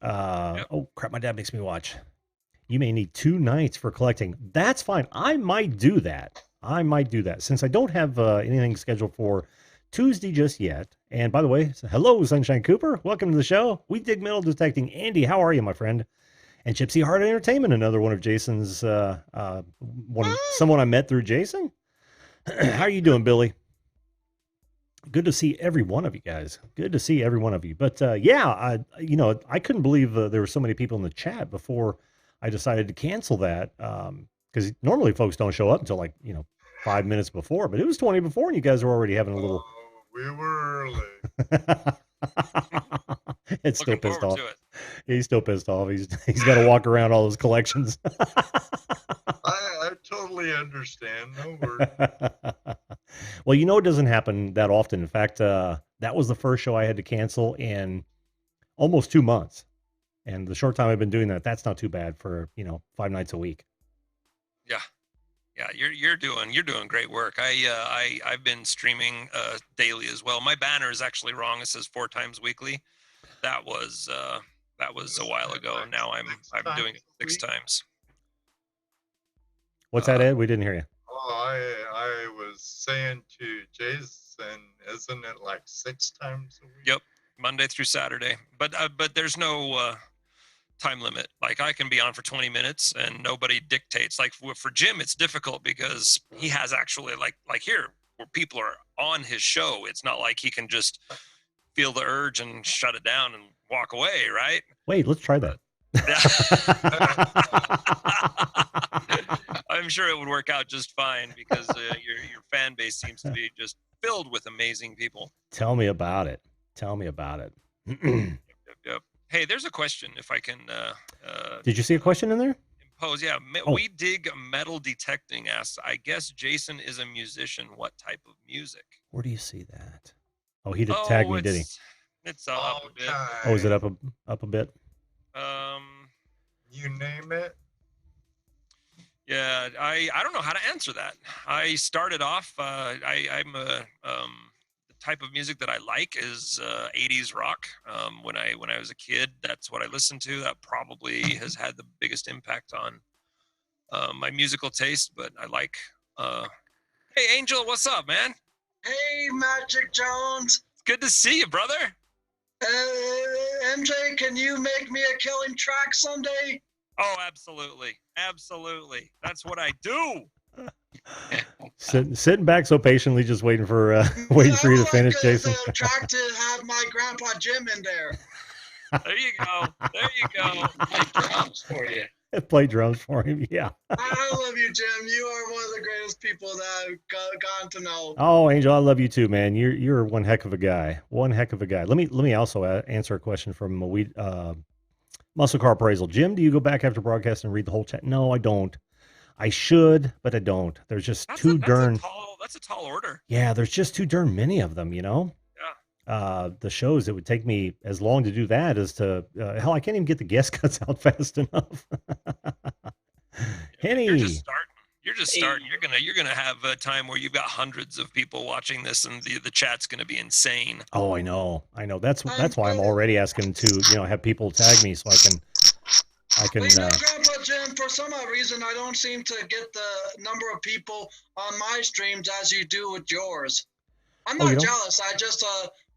oh crap, my dad makes me watch. You may need 2 nights for collecting. That's fine. I might do that. Since I don't have anything scheduled for Tuesday just yet. And by the way, hello, Sunshine Cooper. Welcome to the show. We dig metal detecting. Andy, how are you, my friend? And Gypsy Heart Entertainment, another one of Jason's, someone I met through Jason. How are you doing, Billy? Good to see every one of you guys. Good to see every one of you. But I couldn't believe there were so many people in the chat before I decided to cancel that. Because normally folks don't show up until 5 minutes before, but it was 20 before, and you guys were already having a little. We were early. It's still pissed off. He's still pissed off. He's got to walk around all those collections. I totally understand. No worries. Well, it doesn't happen that often. In fact, that was the first show I had to cancel in almost 2 months. And the short time I've been doing that, that's not too bad for 5 nights a week. Yeah, you're doing great work. I've been streaming daily as well. My banner is actually wrong. It says 4 times weekly. That was a while ago. Now I'm doing it 6 times. What's that, Ed? We didn't hear you. Oh, I was saying to Jason, isn't it like 6 times a week? Yep, Monday through Saturday. But there's no time limit. Like I can be on for 20 minutes and nobody dictates. Like for Jim, it's difficult because he has actually like here where people are on his show. It's not like he can just feel the urge and shut it down and walk away, right? Wait, let's try that. I'm sure it would work out just fine because your fan base seems to be just filled with amazing people. Tell me about it. Yep. Hey, there's a question. If I can. Did you see a question in there? Impose. Yeah. We dig metal detecting asks. I guess Jason is a musician. What type of music? Where do you see that? Oh, he did tag me, did he? It's up a bit. Oh, is it up a bit? You name it. Yeah, I don't know how to answer that. I started off. I'm the type of music that I like is 80s rock. When I was a kid, that's what I listened to. That probably has had the biggest impact on my musical taste. But I like. Hey, Angel, what's up, man? Hey, Magic Jones. It's good to see you, brother. MJ, can you make me a killing track someday? Oh, absolutely, absolutely. That's what I do. Sitting back so patiently, just waiting for you to finish, Jason. The track to have my grandpa Jim in there. There you go. There you go. Play drums for you. Play drums for him. Yeah. I love you, Jim. You are one of the greatest people that I've gotten to know. Oh, Angel, I love you too, man. You're one heck of a guy. One heck of a guy. Let me also answer a question from Muscle Car Appraisal. Jim, do you go back after broadcast and read the whole chat? No, I don't. I should, but I don't. There's just that's a tall order. Yeah, there's just too darn many of them, you know? Yeah. The shows, it would take me as long to do that as to, hell, I can't even get the guest cuts out fast enough. Henny. You're just starting. You're gonna have a time where you've got hundreds of people watching this, and the chat's gonna be insane. Oh, I know. That's why I'm already asking to have people tag me so I can. Grandpa Jim, for some odd reason, I don't seem to get the number of people on my streams as you do with yours. I'm not jealous. I just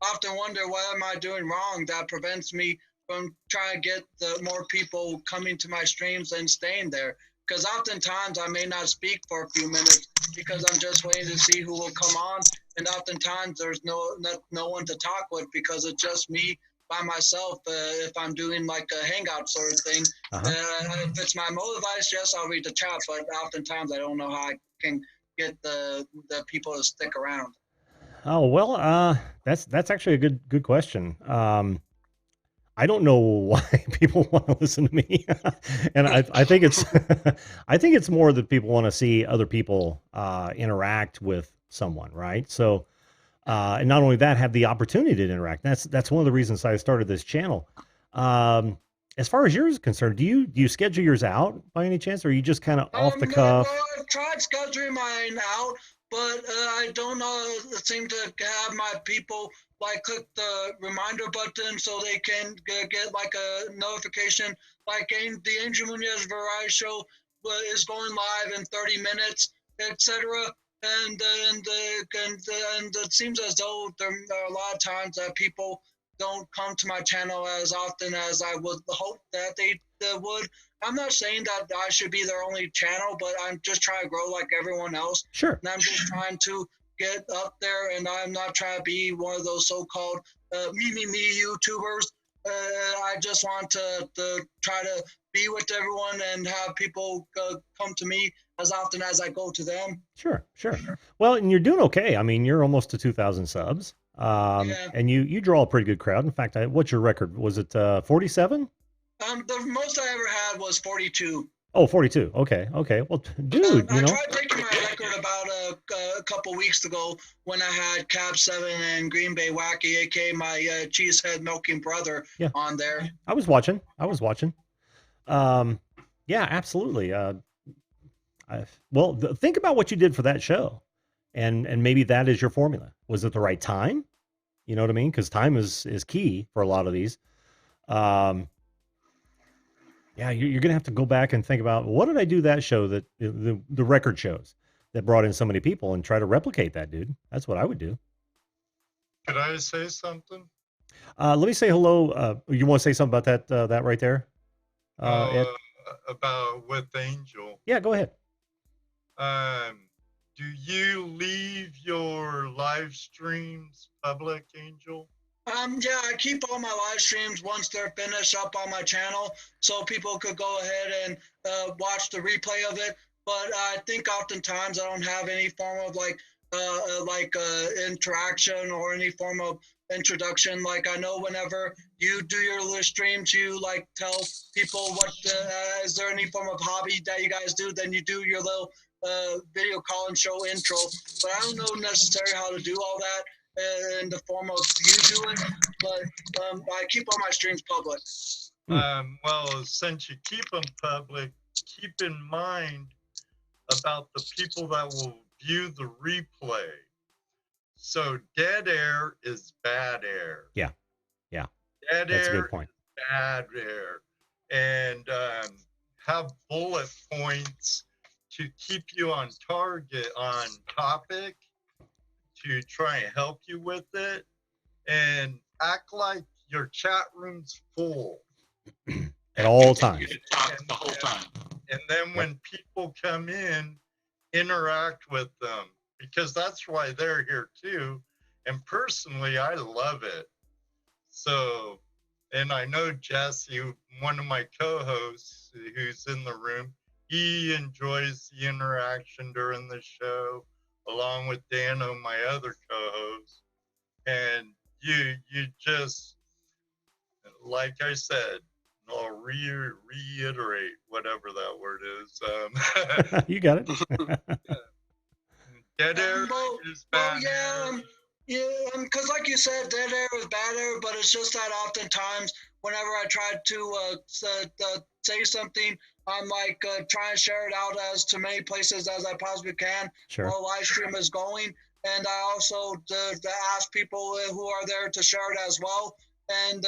often wonder what am I doing wrong that prevents me from trying to get the more people coming to my streams and staying there. Because oftentimes I may not speak for a few minutes because I'm just waiting to see who will come on, and oftentimes there's no one to talk with because it's just me by myself. If I'm doing like a hangout sort of thing, if it's my mobile device, yes, I'll read the chat. But oftentimes I don't know how I can get the people to stick around. Oh well, that's actually a good question. I don't know why people want to listen to me, and I think it's I think it's more that people want to see other people interact with someone, right? So. And not only that, have the opportunity to interact. That's one of the reasons I started this channel. As far as yours is concerned, do you schedule yours out by any chance, or are you just kind of off the cuff? No, I've tried scheduling mine out, but I don't seem to have my people like click the reminder button so they can get like a notification. Like the Angel Munoz Variety Show is going live in 30 minutes, etc. And it seems as though there are a lot of times that people don't come to my channel as often as I would hope that they would. I'm not saying that I should be their only channel, but I'm just trying to grow like everyone else. Sure. And I'm just trying to get up there, and I'm not trying to be one of those so-called me YouTubers. I just want to try to be with everyone and have people come to me as often as I go to them. Sure. Well, and you're doing okay. I mean, you're almost to 2,000 subs, and you draw a pretty good crowd. In fact, what's your record? Was it 47? The most I ever had was 42. Oh, 42. Okay. Well, dude, I tried taking my record about a couple weeks ago when I had Cab 7 and Green Bay Wacky, aka my cheesehead milking brother, on there. I was watching. Yeah, absolutely. Well, think about what you did for that show, and maybe that is your formula. Was it the right time? You know what I mean? Because time is key for a lot of these. Yeah, you're gonna have to go back and think about what did I do that show that the record shows that brought in so many people, and try to replicate that, dude. That's what I would do. Could I say something? Let me say hello. You want to say something about that right there? Ed? About with Angel. Yeah, go ahead. Do you leave your live streams public, Angel? Yeah, I keep all my live streams once they're finished up on my channel, so people could go ahead and watch the replay of it. But I think oftentimes I don't have any form of interaction or any form of introduction. Like I know whenever you do your live streams, you like tell people what is there any form of hobby that you guys do? Then you do your little video call-in show intro. But I don't know necessarily how to do all that in the form of you doing, but I keep all my streams public. Well, since you keep them public, keep in mind about the people that will view the replay. So dead air is bad air. Yeah. Yeah. Dead That's a air good point. is bad air. And have bullet points to keep you on target, on topic, to try and help you with it. And act like your chat room's full. At all times. The whole time. And then when people come in, interact with them, because that's why they're here too. And personally, I love it. So, and I know Jesse, one of my co-hosts who's in the room, he enjoys the interaction during the show, along with Dano, my other co-host. And you just, like I said, I'll reiterate whatever that word is. You got it. Dead air is bad air. Because like you said, dead air is bad air, but it's just that oftentimes whenever I try to say something, I'm like trying to share it out as to many places as I possibly can while live stream is going. And I also ask people who are there to share it as well. And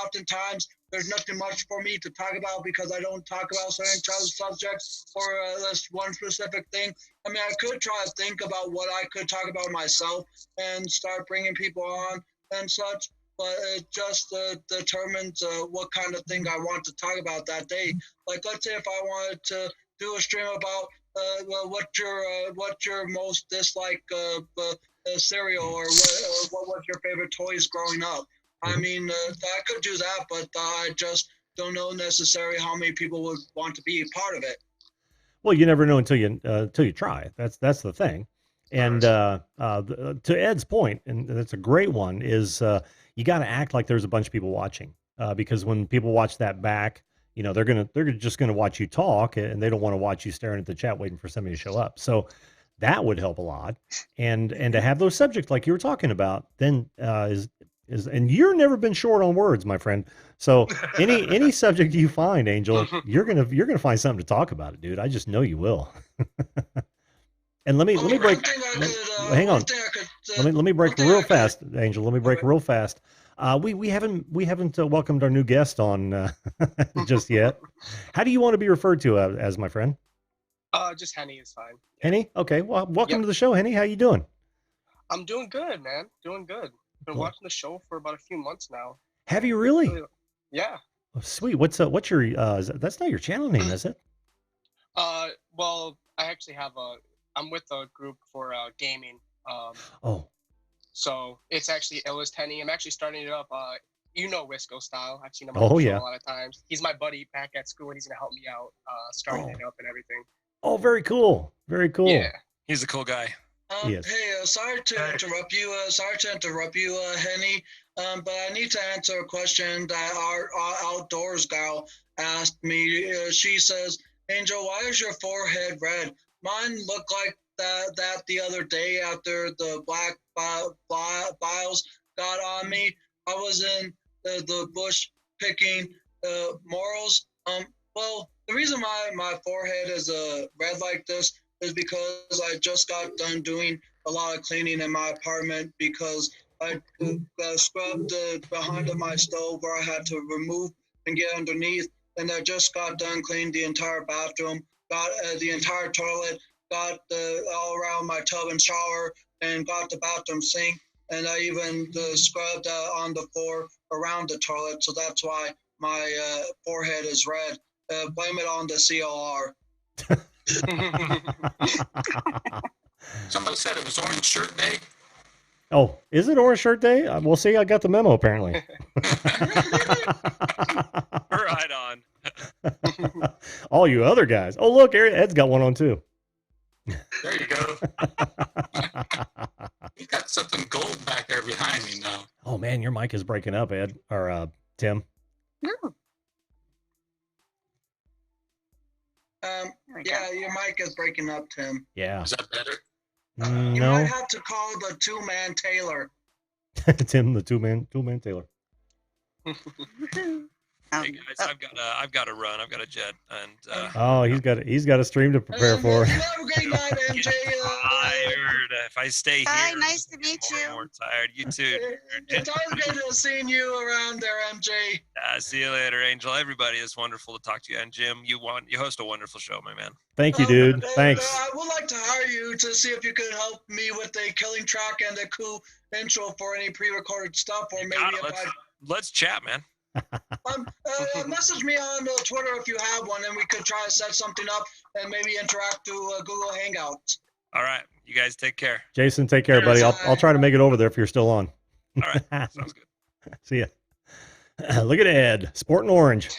oftentimes there's nothing much for me to talk about because I don't talk about certain subjects or this one specific thing. I mean, I could try to think about what I could talk about myself and start bringing people on and such, but it just determines what kind of thing I want to talk about that day. Like, let's say if I wanted to do a stream about what your most disliked cereal or what was your favorite toys growing up. I mean, I could do that, but I just don't know necessarily how many people would want to be a part of it. Well, you never know until you try. That's the thing. And to Ed's point, and that's a great one, is you got to act like there's a bunch of people watching, because when people watch that back, you know, they're just gonna watch you talk, and they don't want to watch you staring at the chat waiting for somebody to show up. So that would help a lot. And to have those subjects like you were talking about, then and you're never been short on words, my friend. So any subject you find, Angel, you're gonna find something to talk about it, dude. I just know you will. And let me break. Hang on. Let me break real fast, Angel. Let me break real fast. We haven't welcomed our new guest on just yet. How do you want to be referred to as, my friend? Just Henny is fine. Henny? Okay. Well, welcome to the show, Henny. How you doing? I'm doing good, man. Doing good. Been watching the show for about a few months now. Have you really? Yeah. Oh, sweet. What's your that's not your channel name, is it? Well, I actually have I'm with a group for gaming. So it's actually Illest Henny. I'm actually starting it up. You know Wisco Style. I've seen him on the show a lot of times. He's my buddy back at school, and he's gonna help me out starting it up and everything. Oh, very cool. Very cool. Yeah, he's a cool guy. Hey, sorry to interrupt you. Henny. But I need to answer a question that our outdoors gal asked me. She says, "Angel, why is your forehead red? Mine looked like that the other day after the black biles got on me. I was in the bush picking morels. Well, the reason my forehead is red like this is because I just got done doing a lot of cleaning in my apartment because I scrubbed behind of my stove where I had to remove and get underneath, and I just got done cleaning the entire bathroom, got the entire toilet, got all around my tub and shower, and got the bathroom sink, and I even scrubbed on the floor around the toilet, so that's why my forehead is red. Blame it on the CLR. Somebody said it was Orange Shirt Day. Oh, is it Orange Shirt Day? We'll see. I got the memo apparently. Right on. All you other guys. Oh, look, Ed's got one on too. There you go. You got something gold back there behind me now. Oh man, your mic is breaking up, Ed or Tim. No. Yeah, your mic is breaking up, Tim. Yeah. Is that better? You No. might have to call the two-man Taylor. Tim, the two-man Taylor. Hey guys, I've got to run. I've got a jet, and he's got a stream to prepare for. Have a great night, MJ. tired. If I stay Bye, here, nice to meet more you. and more tired. You too. It's always good to seeing you around there, MJ. See you later, Angel. Everybody, it's wonderful to talk to you. And Jim, you host a wonderful show, my man. Thank you, dude. Thanks. I would like to hire you to see if you could help me with a killing track and a cool intro for any pre-recorded stuff, or maybe let's chat, man. Message me on Twitter if you have one, and we could try to set something up and maybe interact through Google Hangouts. All right, you guys take care. Jason, take care, buddy. I'll try to make it over there if you're still on. All right, sounds good. See ya. Look at Ed, sporting orange.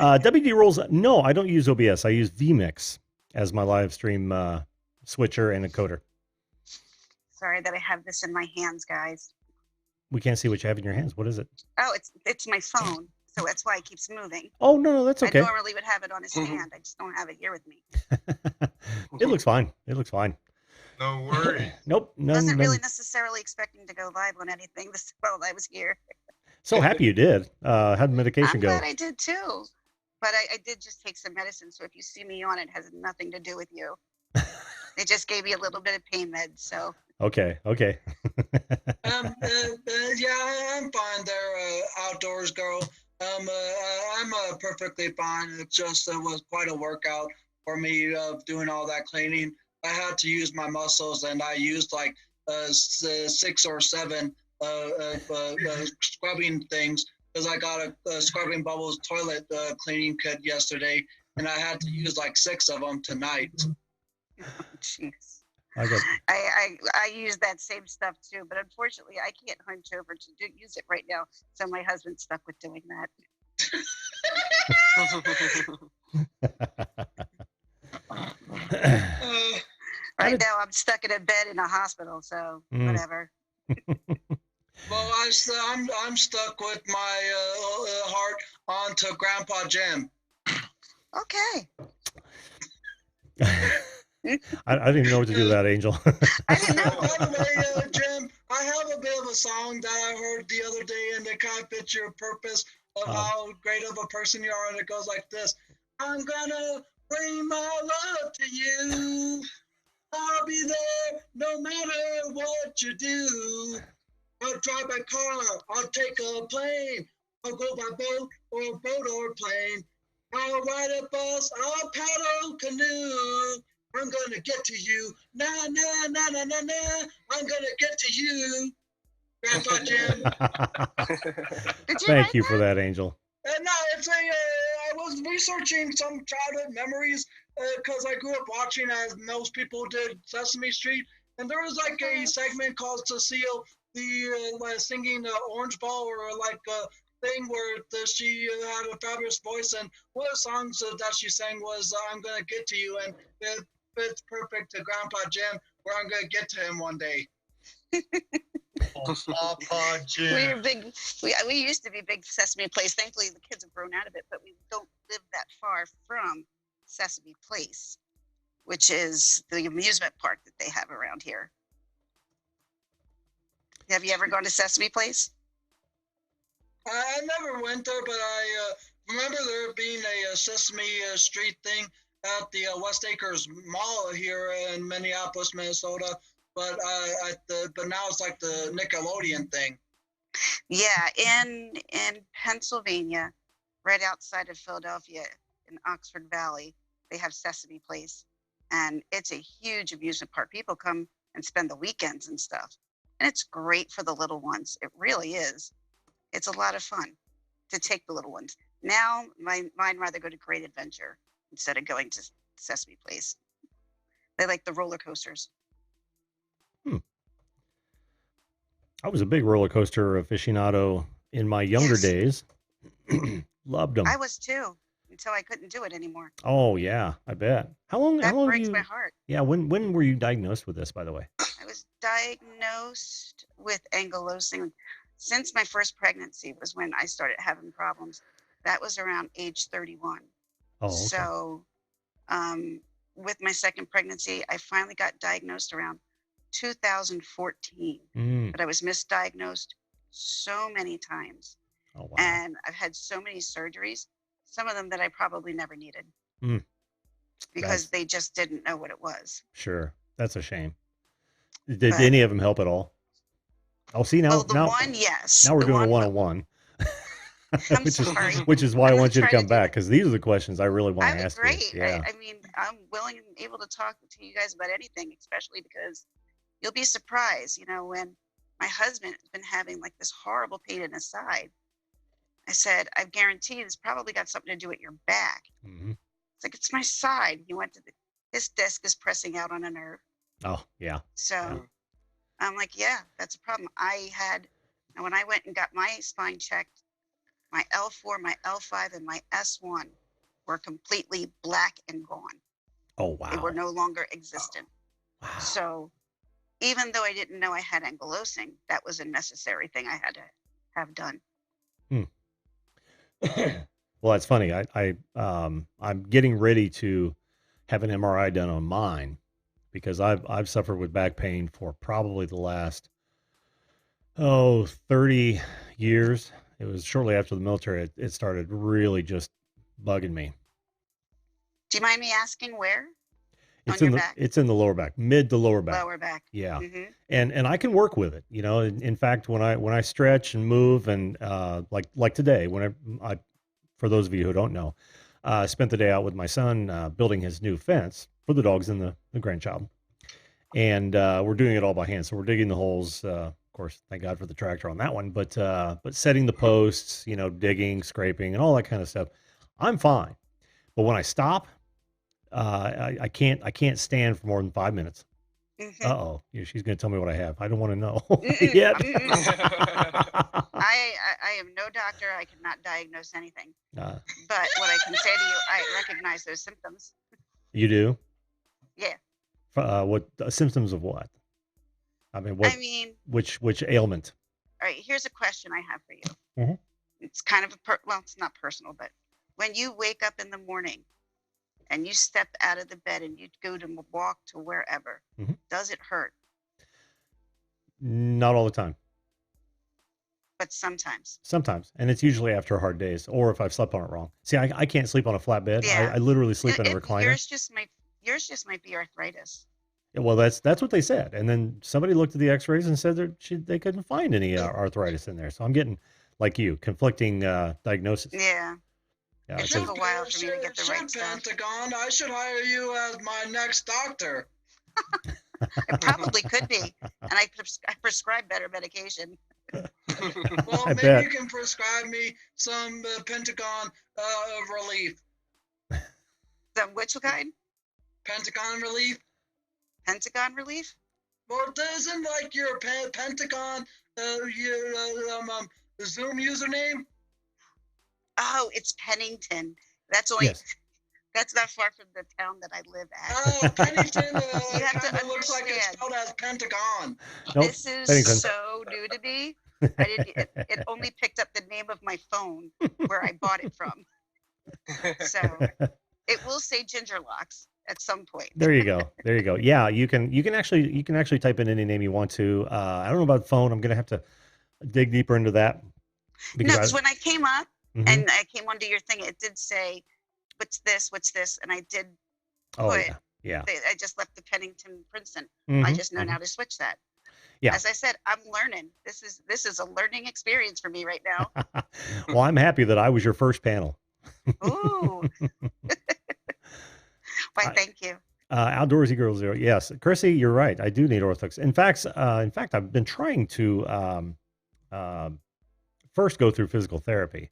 WD Rolls. No, I don't use OBS. I use vMix as my live stream switcher and encoder. Sorry that I have this in my hands, guys. We can't see what you have in your hands. What is it? Oh, it's my phone, so that's why it keeps moving. Oh, no, that's okay. I normally would have it on his hand. I just don't have it here with me. It looks fine. It looks fine. No worries. Nope. Wasn't really necessarily expecting to go live on anything while I was here. So happy you did. How'd medication go? I'm glad I did too. But I did just take some medicine, so if you see me on it, has nothing to do with you. They just gave me a little bit of pain meds, so. Okay. Yeah, I'm fine there, outdoors girl. I'm perfectly fine. It's just it was quite a workout for me doing all that cleaning. I had to use my muscles, and I used like 6 or 7 scrubbing things, because I got a Scrubbing Bubbles toilet cleaning kit yesterday, and I had to use like 6 of them tonight. Jeez. I use that same stuff too, but unfortunately I can't hunch over to use it right now, so my husband's stuck with doing that. Right now I'm stuck in a bed in a hospital, so whatever. Well, I'm stuck with my heart onto Grandpa Jim. Okay. I didn't even know what to do with that, Angel. I didn't know. By the way, Jim, I have a bit of a song that I heard the other day, and it kind of fits your purpose of how great of a person you are, and it goes like this. I'm gonna bring my love to you. I'll be there no matter what you do. I'll drive by car, I'll take a plane. I'll go by boat or plane. I'll ride a bus, I'll paddle canoe. I'm gonna get to you. Na na na na na na. I'm gonna get to you. Grandpa Jim. Thank you for that, Angel. No, it's I was researching some childhood memories because I grew up watching, as most people did, Sesame Street, and there was like a segment called Cecile, the singing Orange Ball, or like a thing where she had a fabulous voice, and one of the songs that she sang was "I'm Gonna Get to You," and it fits perfect to Grandpa Jim, where I'm gonna get to him one day. Papa Jim. We used to be big Sesame Place. Thankfully, the kids have grown out of it, but we don't live that far from Sesame Place, which is the amusement park that they have around here. Have you ever gone to Sesame Place? I never went there, but I remember there being a Sesame Street thing at the West Acres Mall here in Minneapolis, Minnesota. But but now it's like the Nickelodeon thing. Yeah, in Pennsylvania, right outside of Philadelphia, in Oxford Valley, they have Sesame Place, and it's a huge amusement park. People come and spend the weekends and stuff, and it's great for the little ones. It really is. It's a lot of fun to take the little ones. Now, mine rather go to Great Adventure instead of going to Sesame Place. They like the roller coasters. I was a big roller coaster aficionado in my younger days. Loved them. I was too, until I couldn't do it anymore. Oh yeah, I bet. How long? That breaks my heart. Yeah. When were you diagnosed with this, by the way? I was diagnosed with ankylosing since my first pregnancy was when I started having problems. That was around age 31. Oh. Okay. So, with my second pregnancy, I finally got diagnosed around 2014, but I was misdiagnosed so many times. Oh, wow. And I've had so many surgeries, some of them that I probably never needed because they just didn't know what it was. Sure. That's a shame. Did any of them help at all? Oh, see now, one, yes. Now we're doing a one-on-one. I'm sorry. Which is why I want you to come back, because these are the questions I really want to ask you. Great. Yeah. I mean, I'm willing and able to talk to you guys about anything, especially because you'll be surprised, when my husband has been having like this horrible pain in his side. I said, I guarantee it's probably got something to do with your back. Mm-hmm. It's like, it's my side. He went to this disc is pressing out on a nerve. Oh, yeah. So I'm like, yeah, that's a problem. And when I went and got my spine checked, my L4, my L5, and my S1 were completely black and gone. Oh, wow. They were no longer existent. Wow. So even though I didn't know I had ankylosing, that was a necessary thing I had to have done. Well, that's funny. I'm getting ready to have an MRI done on mine because I've suffered with back pain for probably the last 30 years. It was shortly after the military. It started really just bugging me. Do you mind me asking where? It's in the lower back, mid to lower back. Lower back. Yeah. Mm-hmm. And I can work with it. In fact, when I stretch and move and like today, when I for those of you who don't know, I spent the day out with my son building his new fence for the dogs and the grandchild. And we're doing it all by hand. So we're digging the holes. Of course, thank God for the tractor on that one. But setting the posts, digging, scraping, and all that kind of stuff, I'm fine. But when I stop, I can't stand for more than 5 minutes. Mm-hmm. Uh-oh, she's going to tell me what I have. I don't want to know yet. I am no doctor. I cannot diagnose anything. But what I can say to you, I recognize those symptoms. You do? Yeah. What symptoms of what? I mean, which ailment? All right, here's a question I have for you. Mm-hmm. It's kind of it's not personal, but when you wake up in the morning and you step out of the bed and you go to walk to wherever, mm-hmm. Does it hurt? Not all the time. But sometimes. Sometimes. And it's usually after hard days or if I've slept on it wrong. See, I can't sleep on a flat bed. Yeah. I literally sleep in a recliner. Yours just might be arthritis. Yeah, well, that's what they said. And then somebody looked at the x-rays and said they couldn't find any arthritis in there. So I'm getting, like you, conflicting diagnosis. Yeah. It took a while for me to get the right stuff. Pentagon, I should hire you as my next doctor. It probably could be. And I prescribe better medication. Well, maybe you can prescribe me some Pentagon relief. Some which kind? Pentagon relief. Pentagon relief? Well, isn't like your Pentagon Zoom username? Oh, it's Pennington. That's only. Yes. That's not far from the town that I live at. Oh, Pennington. You have to understand. Looks like it's spelled as Pentagon. Nope, this is Pennington. So new to me. It only picked up the name of my phone where I bought it from. So it will say Ginger Locks at some point. There you go. Yeah, you can actually type in any name you want to. I don't know about phone. I'm gonna have to dig deeper into that. Because when I came up mm-hmm. and I came onto your thing, it did say, what's this? And I did put, yeah. I just left the Pennington Princeton. Mm-hmm. I just know now to switch that. Yeah. As I said, I'm learning. This is a learning experience for me right now. Well, I'm happy that I was your first panel. Ooh. Why, thank you. Outdoorsy Girl Zero. Yes, Chrissy, you're right. I do need orthotics. In fact, I've been trying to first go through physical therapy.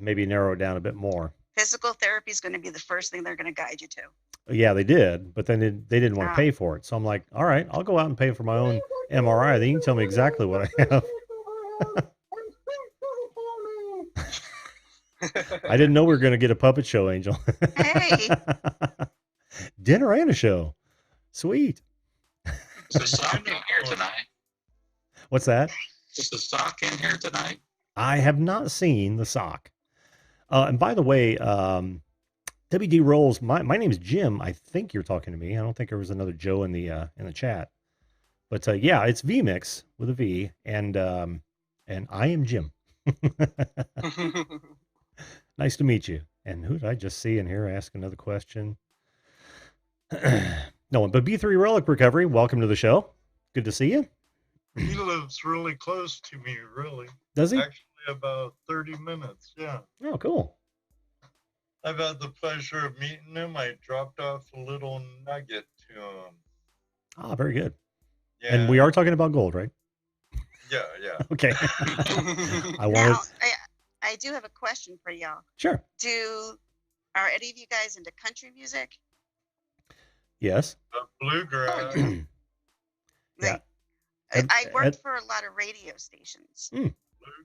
Maybe narrow it down a bit more. Physical therapy is going to be the first thing they're going to guide you to. Yeah, they did, but then they didn't want to pay for it. So I'm like, all right, I'll go out and pay for my own MRI. Then you can tell me exactly what I have. I didn't know we were going to get a puppet show, Angel. Hey. Dinner and a show. Sweet. Is the sock in here tonight? What's that? Is the sock in here tonight? I have not seen the sock. And by the way, WD Rolls, my name is Jim. I think you're talking to me. I don't think there was another Joe in the chat. But yeah, it's VMix with a V, and I am Jim. Nice to meet you. And who did I just see in here ask another question? No one, but B3 Relic Recovery, welcome to the show. Good to see you. He lives really close to me, really. Does he? Actually, about 30 minutes, yeah. Oh, cool. I've had the pleasure of meeting him. I dropped off a little nugget to him. Ah, very good. Yeah. And we are talking about gold, right? Yeah. Okay. Now, I do have a question for y'all. Sure. Are any of you guys into country music? Yes. Bluegrass. Yeah. I worked for a lot of radio stations.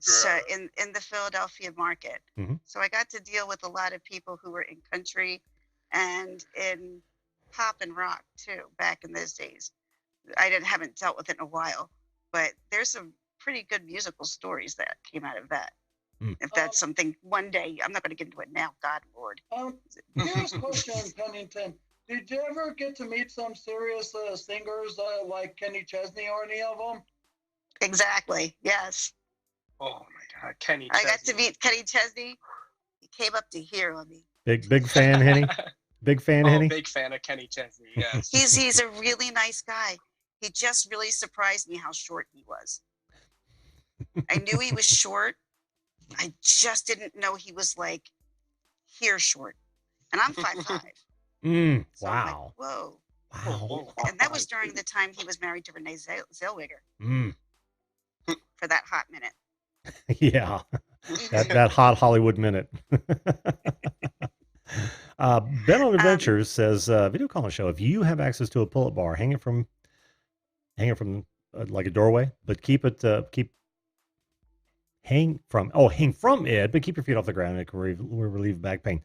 So in the Philadelphia market. Mm-hmm. So I got to deal with a lot of people who were in country and in pop and rock too, back in those days. I haven't dealt with it in a while, but there's some pretty good musical stories that came out of that. If that's something one day, I'm not going to get into it now, God Lord. Here's a question, Pennington. Did you ever get to meet some serious singers like Kenny Chesney or any of them? Exactly, yes. Oh my God, Kenny Chesney. I got to meet Kenny Chesney. He came up to here on me. Big fan, Henny? Big fan, Henny? Big fan of Kenny Chesney, yes. He's a really nice guy. He just really surprised me how short he was. I knew he was short. I just didn't know he was like here short. And I'm 5'5". So Wow. I'm like, whoa. Wow. And that was during the time he was married to Renee Zellweger. For that hot minute. Yeah. That hot Hollywood minute. Ben on Adventures says, video calling show. If you have access to a pull-up bar, hang it from like a doorway, but hang from it, but keep your feet off the ground. It can relieve back pain.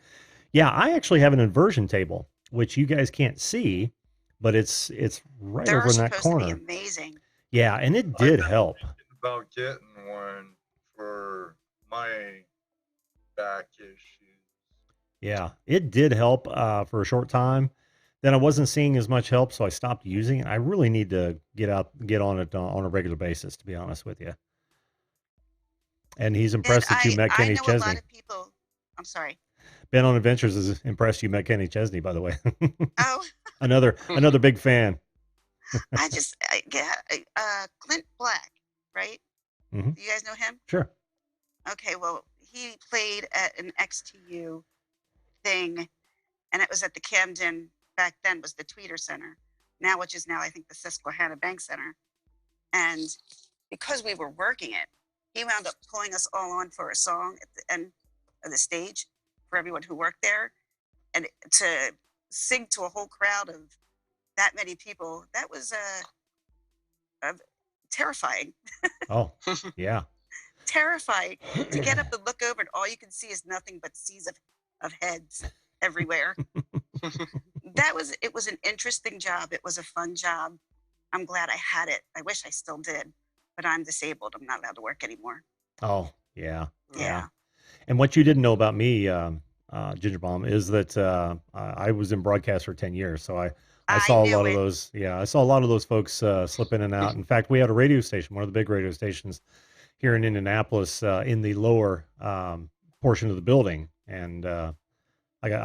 Yeah, I actually have an inversion table, which you guys can't see, but it's right over in that corner. To be amazing. Yeah, and it did help. About getting one for my back issues. Yeah, it did help for a short time. Then I wasn't seeing as much help, so I stopped using it. I really need to get on it on a regular basis, to be honest with you. And he's impressed that you met Kenny Chesney. A lot of people. I'm sorry. Ben on Adventures is impressed you met Kenny Chesney, by the way. Oh. another big fan. Clint Black, right? Mm-hmm. Do you guys know him? Sure. Okay, well, he played at an XTU thing, and it was at the Camden. Back then was the Tweeter Center, which is now I think the Susquehanna Bank Center. And because we were working it, he wound up pulling us all on for a song at the end of the stage for everyone who worked there. And to sing to a whole crowd of that many people, that was terrifying. Oh, yeah. Terrifying to get up and look over and all you can see is nothing but seas of heads everywhere. It was an interesting job. It was a fun job. I'm glad I had it. I wish I still did, but I'm disabled. I'm not allowed to work anymore. Oh, yeah. And what you didn't know about me, Ginger Bomb, is that I was in broadcast for 10 years. So I saw a lot of those. Yeah, I saw a lot of those folks slip in and out. In fact, we had a radio station, one of the big radio stations here in Indianapolis, in the lower portion of the building, and I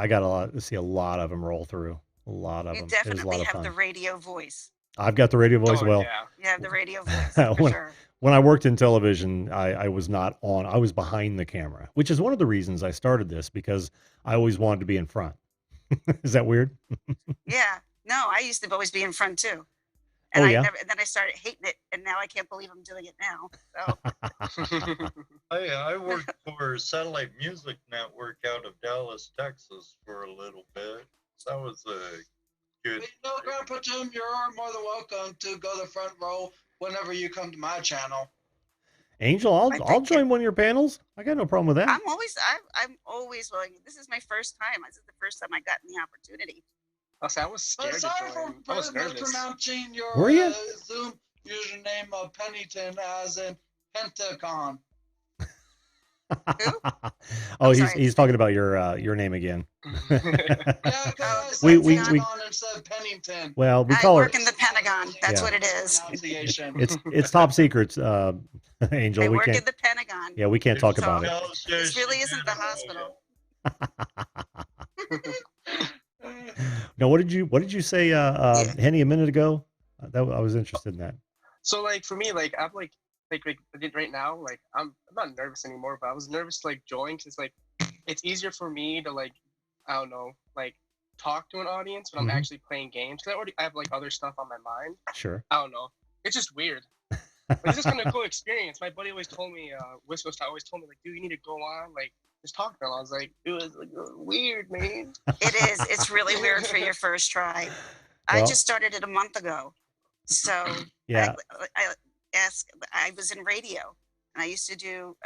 got to see a lot of them roll through. A lot of them. You definitely have the radio voice. I've got the radio voice. Yeah. You have the radio voice for sure. When I worked in television, I was not on. I was behind the camera, which is one of the reasons I started this, because I always wanted to be in front. Is that weird? Yeah. No, I used to always be in front too. And and then I started hating it, and now I can't believe I'm doing it now. So. I worked for Satellite Music Network out of Dallas, Texas for a little bit. That was a good. Grandpa Jim, you're more than welcome to go to the front row whenever you come to my channel. Angel, I'll join one of your panels. I got no problem with that. I'm always willing. This is my first time. This is the first time I got the opportunity. I was scared to join. I was nervous. Mispronouncing your Zoom username of Pennington as in Pentagon. Oh, he's talking about your name again. Yeah, we instead Pennington. Well, we I call work in the Pentagon. That's what it is. It's top secret, Angel. I work in the Pentagon. Yeah, we can't talk about it. This really isn't the hospital. Now, what did you say, Henny, a minute ago? I was interested in that. So like for me, like I'm like right now, like I'm not nervous anymore, but I was nervous to like join because like it's easier for me to like, I don't know, like talk to an audience when I'm actually playing games because I have like other stuff on my mind. Sure. I don't know. It's just weird. But it's just kind of cool experience. My buddy always told me, Wisco Style always told me, like, dude, you need to go on, like, just talk to them. I was like, dude, it's like, weird, man. It is. It's really weird for your first try. Well, I just started it a month ago. So yeah, I was in radio, and I used to do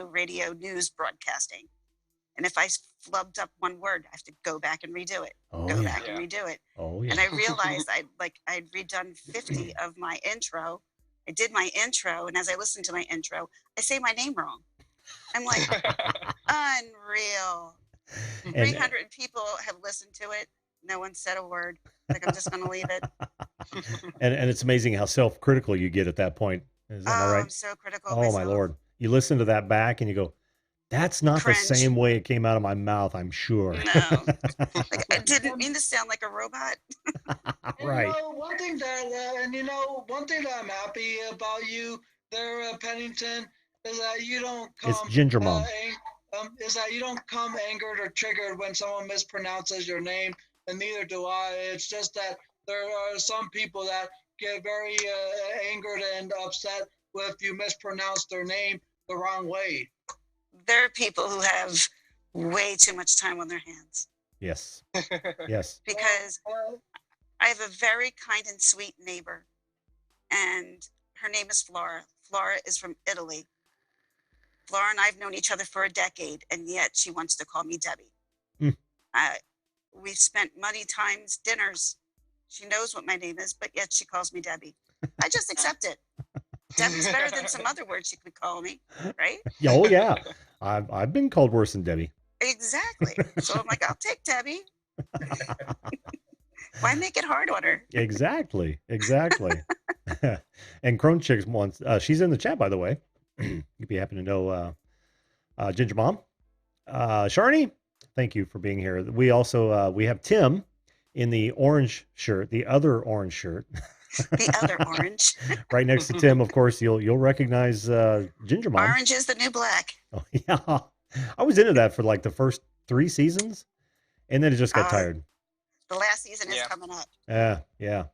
radio news broadcasting. And if I flubbed up one word, I have to go back and redo it. Go back and redo it. Oh yeah. And I realized I'd redone 50 of my intro. I did my intro, and as I listened to my intro, I say my name wrong. I'm like, unreal. 300 people have listened to it. No one said a word. Like, I'm just going to leave it. And it's amazing how self-critical you get at that point. Am I right? I'm so critical. Oh, my Lord. You listen to that back and you go, that's not the same way it came out of my mouth, I'm sure. No. Like, I didn't mean to sound like a robot. Right. One thing that I'm happy about you there, Pennington, is that you don't come. It's Ginger Mom. Is that you don't come angered or triggered when someone mispronounces your name, and neither do I. It's just that there are some people that get very angered and upset if you mispronounce their name the wrong way. There are people who have way too much time on their hands. Yes. Yes. Because I have a very kind and sweet neighbor, and her name is Flora. Flora is from Italy. Flora and I have known each other for a decade, and yet she wants to call me Debbie. We've spent money, times, dinners. She knows what my name is, but yet she calls me Debbie. I just accept it. Debbie's better than some other words she could call me, right? Oh, yeah. I've been called worse than Debbie. Exactly. So I'm like, I'll take Debbie. Why make it hard on her? Exactly. And Crone Chicks wants, she's in the chat, by the way. You'd be happy to know Ginger Mom. Sharni, thank you for being here. We also, we have Tim in the orange shirt, the other orange shirt. The other orange. Right next to Tim, of course, you'll recognize Ginger Mom. Orange is the new black. Oh, yeah. I was into that for like the first 3 seasons, and then it just got tired. The last season is coming up. Yeah.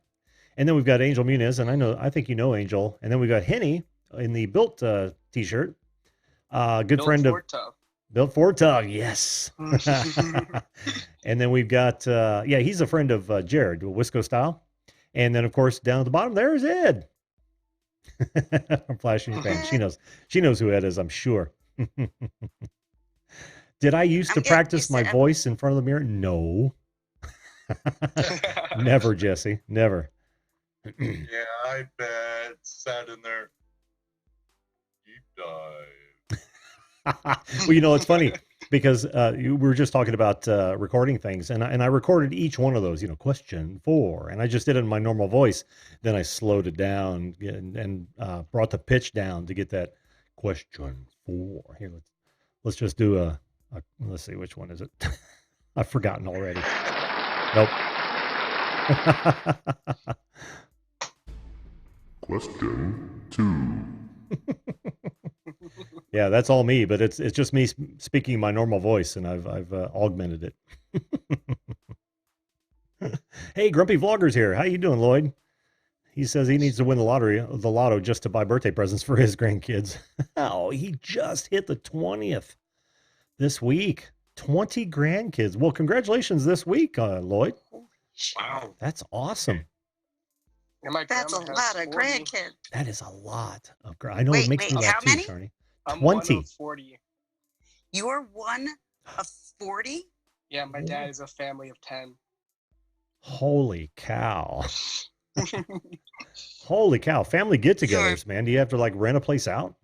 And then we've got Angel Muniz, and I think you know Angel. And then we got Henny in the Built t-shirt. Good friend of Built Ford Tug, yes. And then we've got he's a friend of Jared, Wisco Style. And then of course down at the bottom there is Ed. I'm flashing your fan. She knows who Ed is, I'm sure. Did I used to practice my voice in front of the mirror? No. Never, Jesse. Never. Yeah, I bet. Sat in there. Deep dive. Well, it's funny because we were just talking about recording things, and I recorded each one of those, question 4, and I just did it in my normal voice. Then I slowed it down and brought the pitch down to get that question 4. Here, let's just do let's see, which one is it? I've forgotten already. Nope. Question 2. Yeah, that's all me, but it's just me speaking my normal voice, and I've augmented it. Hey, Grumpy Vlogger's here. How you doing, Lloyd? He says he needs to win the lotto just to buy birthday presents for his grandkids. Oh, he just hit the 20th this week. 20 grandkids. Well, congratulations this week, Lloyd. Wow. That's awesome. That's a lot of grandkids. That is a lot of I know it makes me laugh too, Charlie. 20. One of 40. You're one of 40? Yeah, my dad is a family of 10. Holy cow. Holy cow. Family get-togethers, man. Do you have to rent a place out?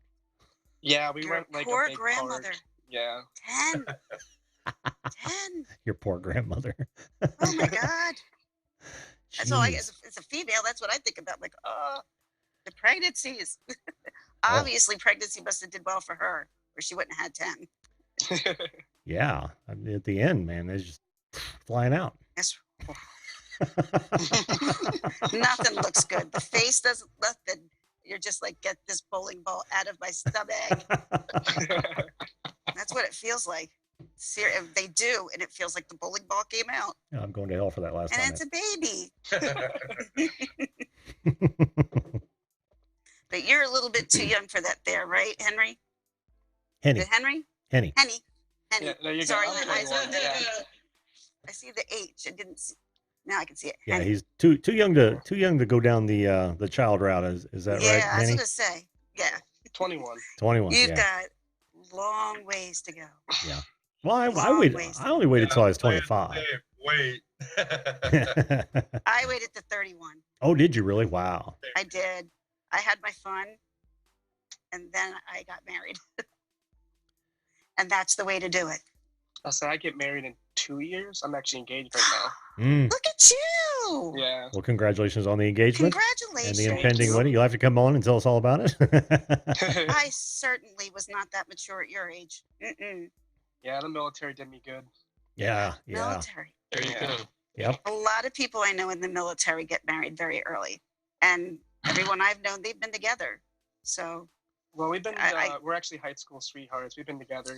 Yeah, we rent a poor big grandmother. park. Yeah. 10. 10. Your poor grandmother. Oh my God. That's all as a female, that's what I think about. The pregnancies. Obviously, pregnancy must have did well for her, or she wouldn't have had 10. Yeah. I mean, at the end, man, they're just flying out. That's Nothing looks good. The face doesn't nothing. You're just like, get this bowling ball out of my stomach. That's what it feels like. They do, and it feels like the bowling ball came out. Yeah, I'm going to hell for that last and time. It's a baby. But you're a little bit too young for that there, right, Henry? Henny. Is it Henry? Henny. Henny. Henny. Yeah, there you Sorry, go. I see the H. I didn't see. Now I can see it. Yeah, Henny. he's too young to go down the child route. Is that right, Yeah, I was Henny? gonna say. Yeah. 21. 21. You've yeah. got long ways to go. Yeah. Well, I Long ways I to only waited till I was 25. Wait. I waited to 31. Oh, did you really? Wow. I did. I had my fun, and then I got married. And that's the way to do it. So I get married in 2 years. I'm actually engaged right now. Look at you. Yeah. Well, congratulations on the engagement. Congratulations. And the impending wedding. You'll have to come on and tell us all about it. I certainly was not that mature at your age. Mm-mm. Yeah, the military did me good. Yeah. Military. There you go. Yep. A lot of people I know in the military get married very early. And everyone I've known, they've been together. So. Well, we've been, we're actually high school sweethearts. We've been together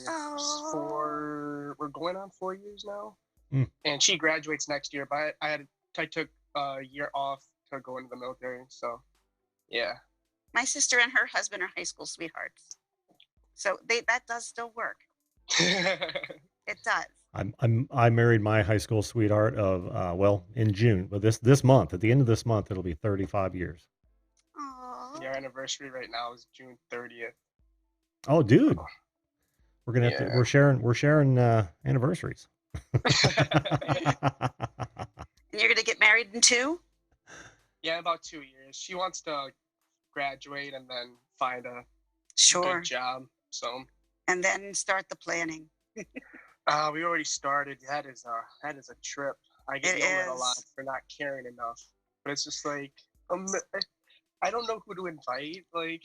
we're going on 4 years now. And she graduates next year, but I took a year off to go into the military. So, yeah. My sister and her husband are high school sweethearts. So that does still work. It does. I married my high school sweetheart in June, but this month, at the end of this month, it'll be 35 years. Aww. Our anniversary right now is June 30th. Oh, dude, we're gonna have to. We're sharing anniversaries. And you're gonna get married in 2? Yeah, about 2 years. She wants to graduate and then find a good job. So. And then start the planning. We already started. That is a trip. I get yelled at a lot for not caring enough. But it's just like I don't know who to invite. Like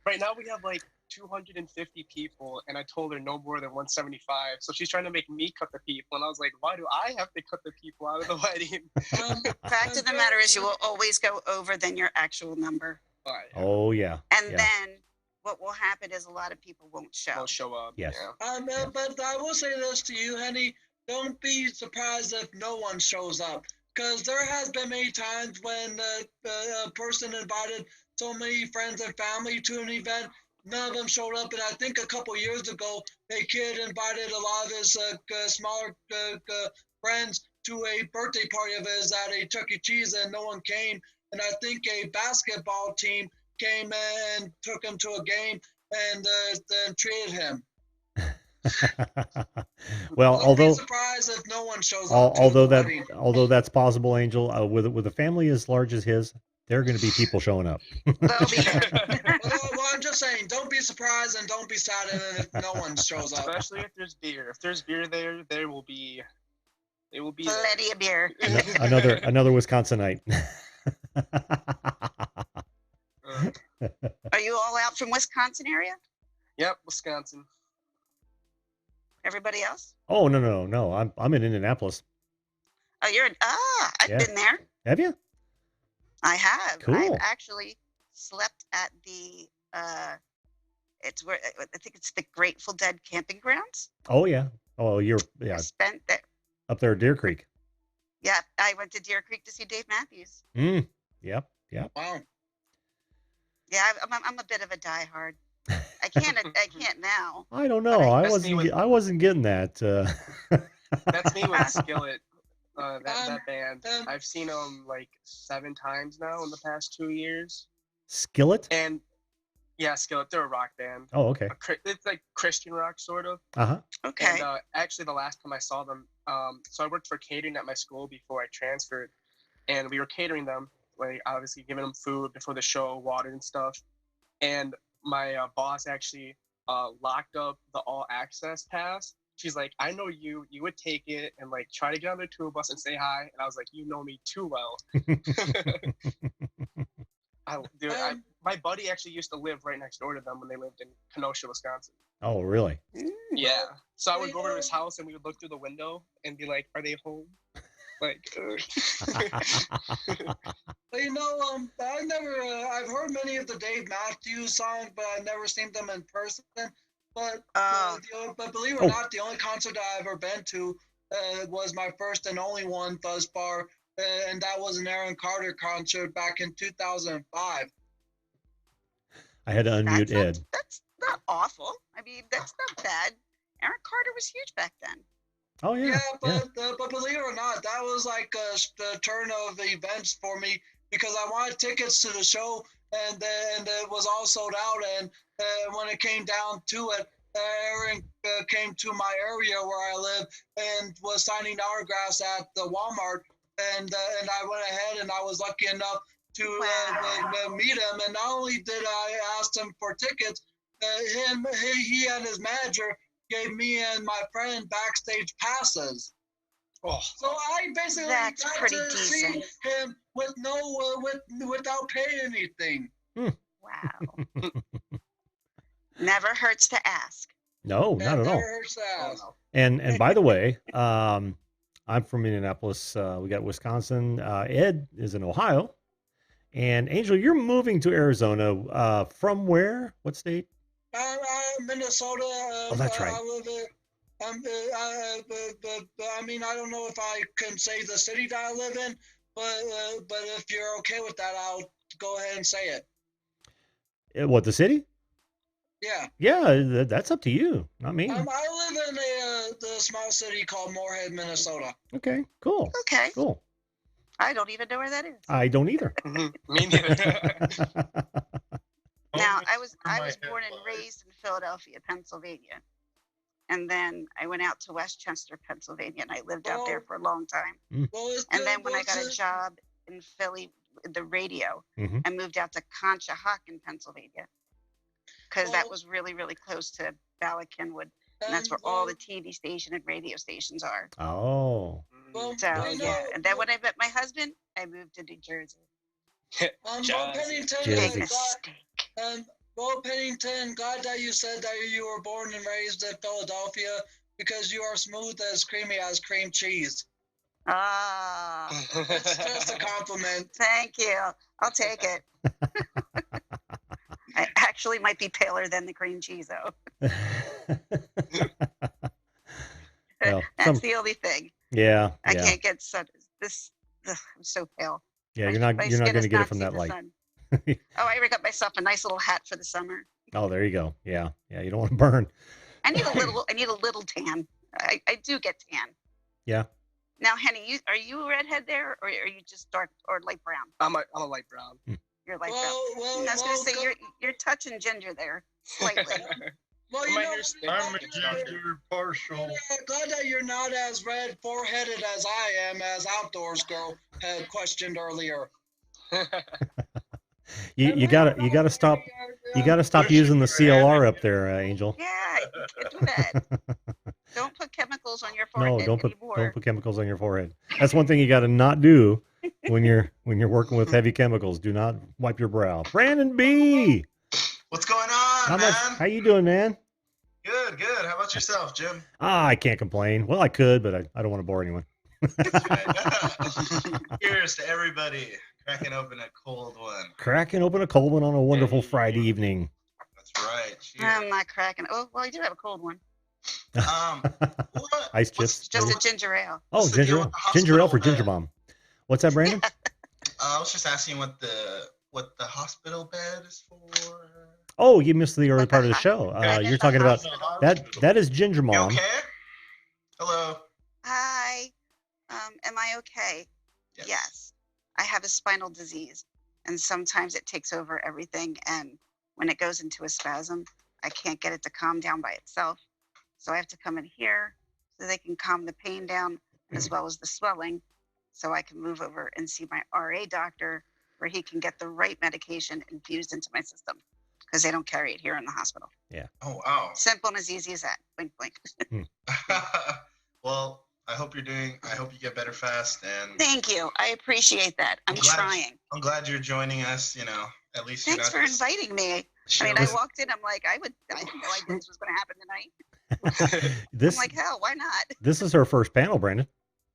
right now we have like 250 people, and I told her no more than 175. So she's trying to make me cut the people, and I was like, why do I have to cut the people out of the wedding? Fact of the matter is, you will always go over than your actual number. Oh yeah. And then what will happen is a lot of people won't show. Won't show up. Yes. Yeah. But I will say this to you, Henny. Don't be surprised if no one shows up. Because there has been many times when a person invited so many friends and family to an event, none of them showed up. And I think a couple years ago, a kid invited a lot of his smaller friends to a birthday party of his at a Chuck E. Cheese, and no one came. And I think a basketball team came and took him to a game and then treated him. Well, Don't be surprised if no one shows up. Although that's possible, Angel, with a family as large as his, there are going to be people showing up. Well, I'm just saying, don't be surprised and don't be sad if no one shows up. Especially if there's beer. If there's beer there will be. It will be plenty of beer. another Wisconsinite. Are you all out from Wisconsin area? Yep, Wisconsin. Everybody else? Oh no! I'm in Indianapolis. Oh, I've been there. Have you? I have. Cool. I've actually slept at the it's where I think it's the Grateful Dead camping grounds. Oh yeah. Oh, I spent there. Up there at Deer Creek. Yeah, I went to Deer Creek to see Dave Matthews. Yep. Wow. Yeah, I'm a bit of a diehard. I can't now. I don't know. I wasn't getting that. That's me with Skillet. That band. I've seen them like 7 times now in the past 2 years. Skillet? And yeah, Skillet. They're a rock band. Oh, okay. It's like Christian rock, sort of. Okay. And actually, the last time I saw them, so I worked for catering at my school before I transferred, and we were catering them, like obviously giving them food before the show, water and stuff. And my boss actually locked up the all access pass. She's like, I know you would take it and like try to get on the tour bus and say hi. And I was like, you know me too well. My buddy actually used to live right next door to them when they lived in Kenosha, Wisconsin. Oh, really? Yeah. So I would go over to his house and we would look through the window and be like, are they home? Like, But you know, I've heard many of the Dave Matthews songs, but I've never seen them in person. But believe it or not, the only concert I ever been to was my first and only one thus far, and that was an Aaron Carter concert back in 2005. I had to unmute Ed. That's not awful. I mean, that's not bad. Aaron Carter was huge back then. Oh yeah. But believe it or not, that was like the turn of events for me because I wanted tickets to the show, and it was all sold out. And when it came down to it, Aaron came to my area where I live and was signing autographs at the Walmart, and I went ahead and I was lucky enough to meet him. And not only did I ask him for tickets, he and his manager gave me and my friend backstage passes. Oh. So I basically got to see him with without paying anything. Wow. Never hurts to ask. No, not at all. Hurts to ask. And by the way, I'm from Indianapolis. We got Wisconsin. Ed is in Ohio. And Angel, you're moving to Arizona from where? What state? Minnesota. Oh, that's right. I mean, I don't know if I can say the city that I live in, but if you're okay with that, I'll go ahead and say it. What, the city? Yeah. Yeah, that's up to you, not me. I live in the small city called Moorhead, Minnesota. Okay, cool. Okay. Cool. I don't even know where that is. I don't either. Me neither. Now, I was born and raised in Philadelphia, Pennsylvania. And then I went out to Westchester, Pennsylvania, and I lived out there for a long time. And then when I got a job in Philly, the radio, I moved out to Conshohocken, Pennsylvania, because that was really, really close to Bala Cynwyd. And that's where all the TV station and radio stations are. Oh. So, yeah. And then when I met my husband, I moved to New Jersey. Bo Pennington, Big mistake. Bo Pennington, glad that you said that you were born and raised in Philadelphia because you are smooth as creamy as cream cheese. Ah. It's just a compliment. Thank you. I'll take it. I actually might be paler than the cream cheese, though. Well, that's the only thing. Yeah. I can't get sun. I'm so pale. Yeah, you're not going to get it from that light. Oh, I got myself a nice little hat for the summer. Oh, there you go. Yeah, you don't want to burn. I need a little tan. I do get tan. Yeah. Now, Henny, are you a redhead there, or are you just dark or light brown? I'm a light brown. You're light brown. I was going to say you're touching ginger there slightly. Well, you know, I'm a ginger partial. Glad that you're not as red foreheaded as I am, as Outdoors Girl had questioned earlier. you gotta stop using the CLR up there, Angel. Yeah, you can't do that. Don't put chemicals on your forehead. No, don't put chemicals on your forehead. That's one thing you got to not do when you're working with heavy chemicals. Do not wipe your brow. Brandon B. What's going on, man? How you doing, man? Good. How about yourself, Jim? I can't complain. Well, I could, but I don't want to bore anyone. Cheers to everybody. Cracking open a cold one. Cracking open a cold one on a wonderful Friday evening. That's right. Cheers. I'm not cracking. Oh, well, I do have a cold one. Ice chips. Just a ginger ale. Oh, ginger ale. Ginger ale for Ginger Bomb. What's that, Brandon? I was just asking what the hospital bed is for. Oh, you missed the early part of the show. You're talking about that is Ginger Mom. You okay? Hello. Hi. Am I okay? Yes. I have a spinal disease, and sometimes it takes over everything. And when it goes into a spasm, I can't get it to calm down by itself. So I have to come in here so they can calm the pain down as well as the swelling, so I can move over and see my RA doctor where he can get the right medication infused into my system, because they don't carry it here in the hospital. Yeah. Oh, wow. Simple and as easy as that. Blink, blink. Well, I hope you get better fast. And thank you. I appreciate that. I'm trying. I'm glad you're joining us. At least. Thanks for inviting me. I mean, I walked in. I'm like, I had no idea this was going to happen tonight. I'm like, hell, why not? This is her first panel, Brandon.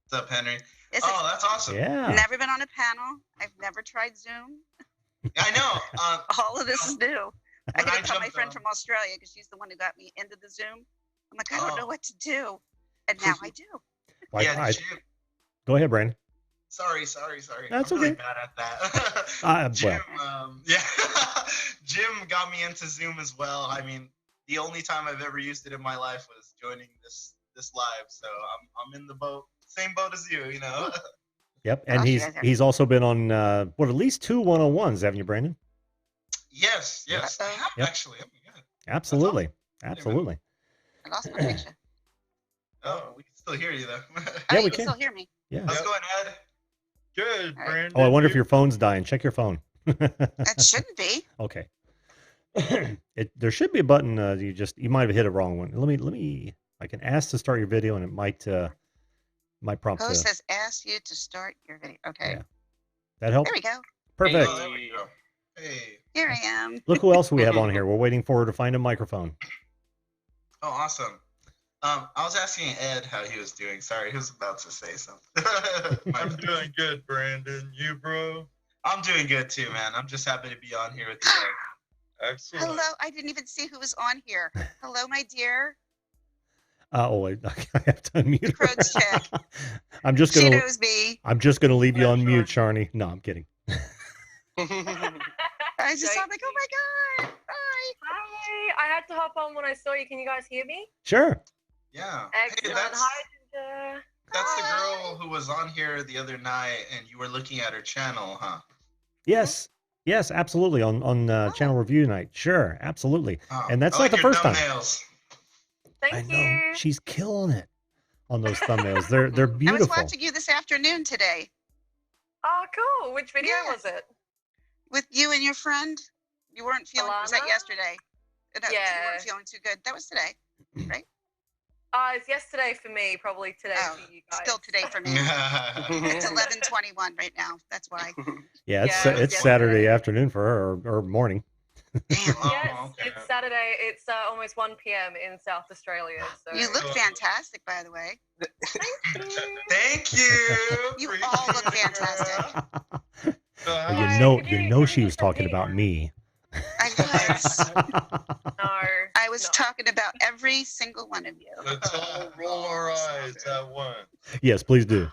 What's up, Henry? That's awesome. Yeah. Never been on a panel. I've never tried Zoom. I know. All of this is new. I when had I to tell my jumped friend on- from Australia because she's the one who got me into the Zoom. I'm like, I don't know what to do, and now I do. Like, yeah, Jim. Go ahead, Brandon. Sorry. That's I'm really okay. bad at that. Jim, Well. yeah, Jim got me into Zoom as well. I mean, the only time I've ever used it in my life was joining this live. So I'm in the boat, same boat as you, you know. Yep, and he's also been on at least 2 101s, haven't you, Brandon? Yes. I have actually. Oh my God. Absolutely, awesome. absolutely. I lost my picture. Oh, we can still hear you though. Yeah, you we can still hear me. Yeah. How's it going, Ed? Good, Brandon. Oh, I wonder if your phone's dying. Check your phone. It shouldn't be. Okay. There should be a button. You might have hit a wrong one. Let me. I can ask to start your video, and it might prompt. Host has asked you to start your video. Okay. Yeah. That help? There we go. Perfect. Oh, there we go. Hey. Here I am. Look who else we have on here. We're waiting for her to find a microphone. Oh, awesome. I was asking Ed how he was doing. Sorry, he was about to say something. I'm doing good, Brandon. You, bro? I'm doing good too, man. I'm just happy to be on here with you guys. Excellent. Hello. I didn't even see who was on here. Hello, my dear. I have to unmute her. Crows check. I'm just She gonna. knows me. I'm just gonna leave you on mute, Sharni. No, I'm kidding. I just saw like, oh my God. Hi. Hi. I had to hop on when I saw you. Can you guys hear me? Sure. Yeah. Excellent. Hey, Hi, Ginger. That's the girl who was on here the other night, and you were looking at her channel, huh? Yes. Yes, absolutely. On channel review night. Sure, absolutely. Oh, And that's I not like the your first time. thumbnails. Thank you. She's killing it on those thumbnails. They're I was beautiful. watching you this afternoon today Oh, cool. Which video was it? with you and your friend. You weren't feeling. Was that Alana? yesterday? No, you Yeah. weren't feeling too good. That was today, right? It's yesterday for me, probably today Oh, for you guys. still today for me. It's 11:21 right now. That's why. Yeah, it's Yeah, it was it's Saturday yesterday. afternoon for her or morning. Yes, Oh, okay. it's Saturday. It's almost 1 p.m. in South Australia. So You look fantastic, by the way. Thank you. You all look fantastic. Well, you know she was talking about me. I was. No. I was talking about every single one of you. Let's all roll our eyes at once. Yes, please do.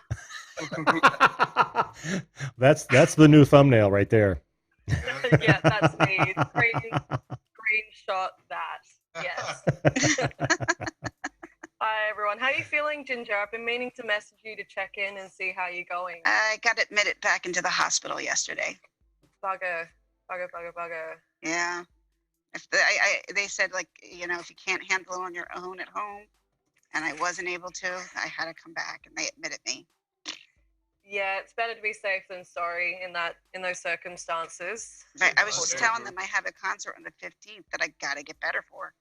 That's the new thumbnail right there. Yeah, that's me. Screenshot that. Yes. Hi, everyone. How are you feeling, Ginger? I've been meaning to message you to check in and see how you're going. I got admitted back into the hospital yesterday. Bugger. Yeah. If they said, like, you know, if you can't handle it on your own at home, and I wasn't able to, I had to come back, and they admitted me. Yeah, it's better to be safe than sorry in those circumstances. Right. I was just telling them I have a concert on the 15th that I got to get better for.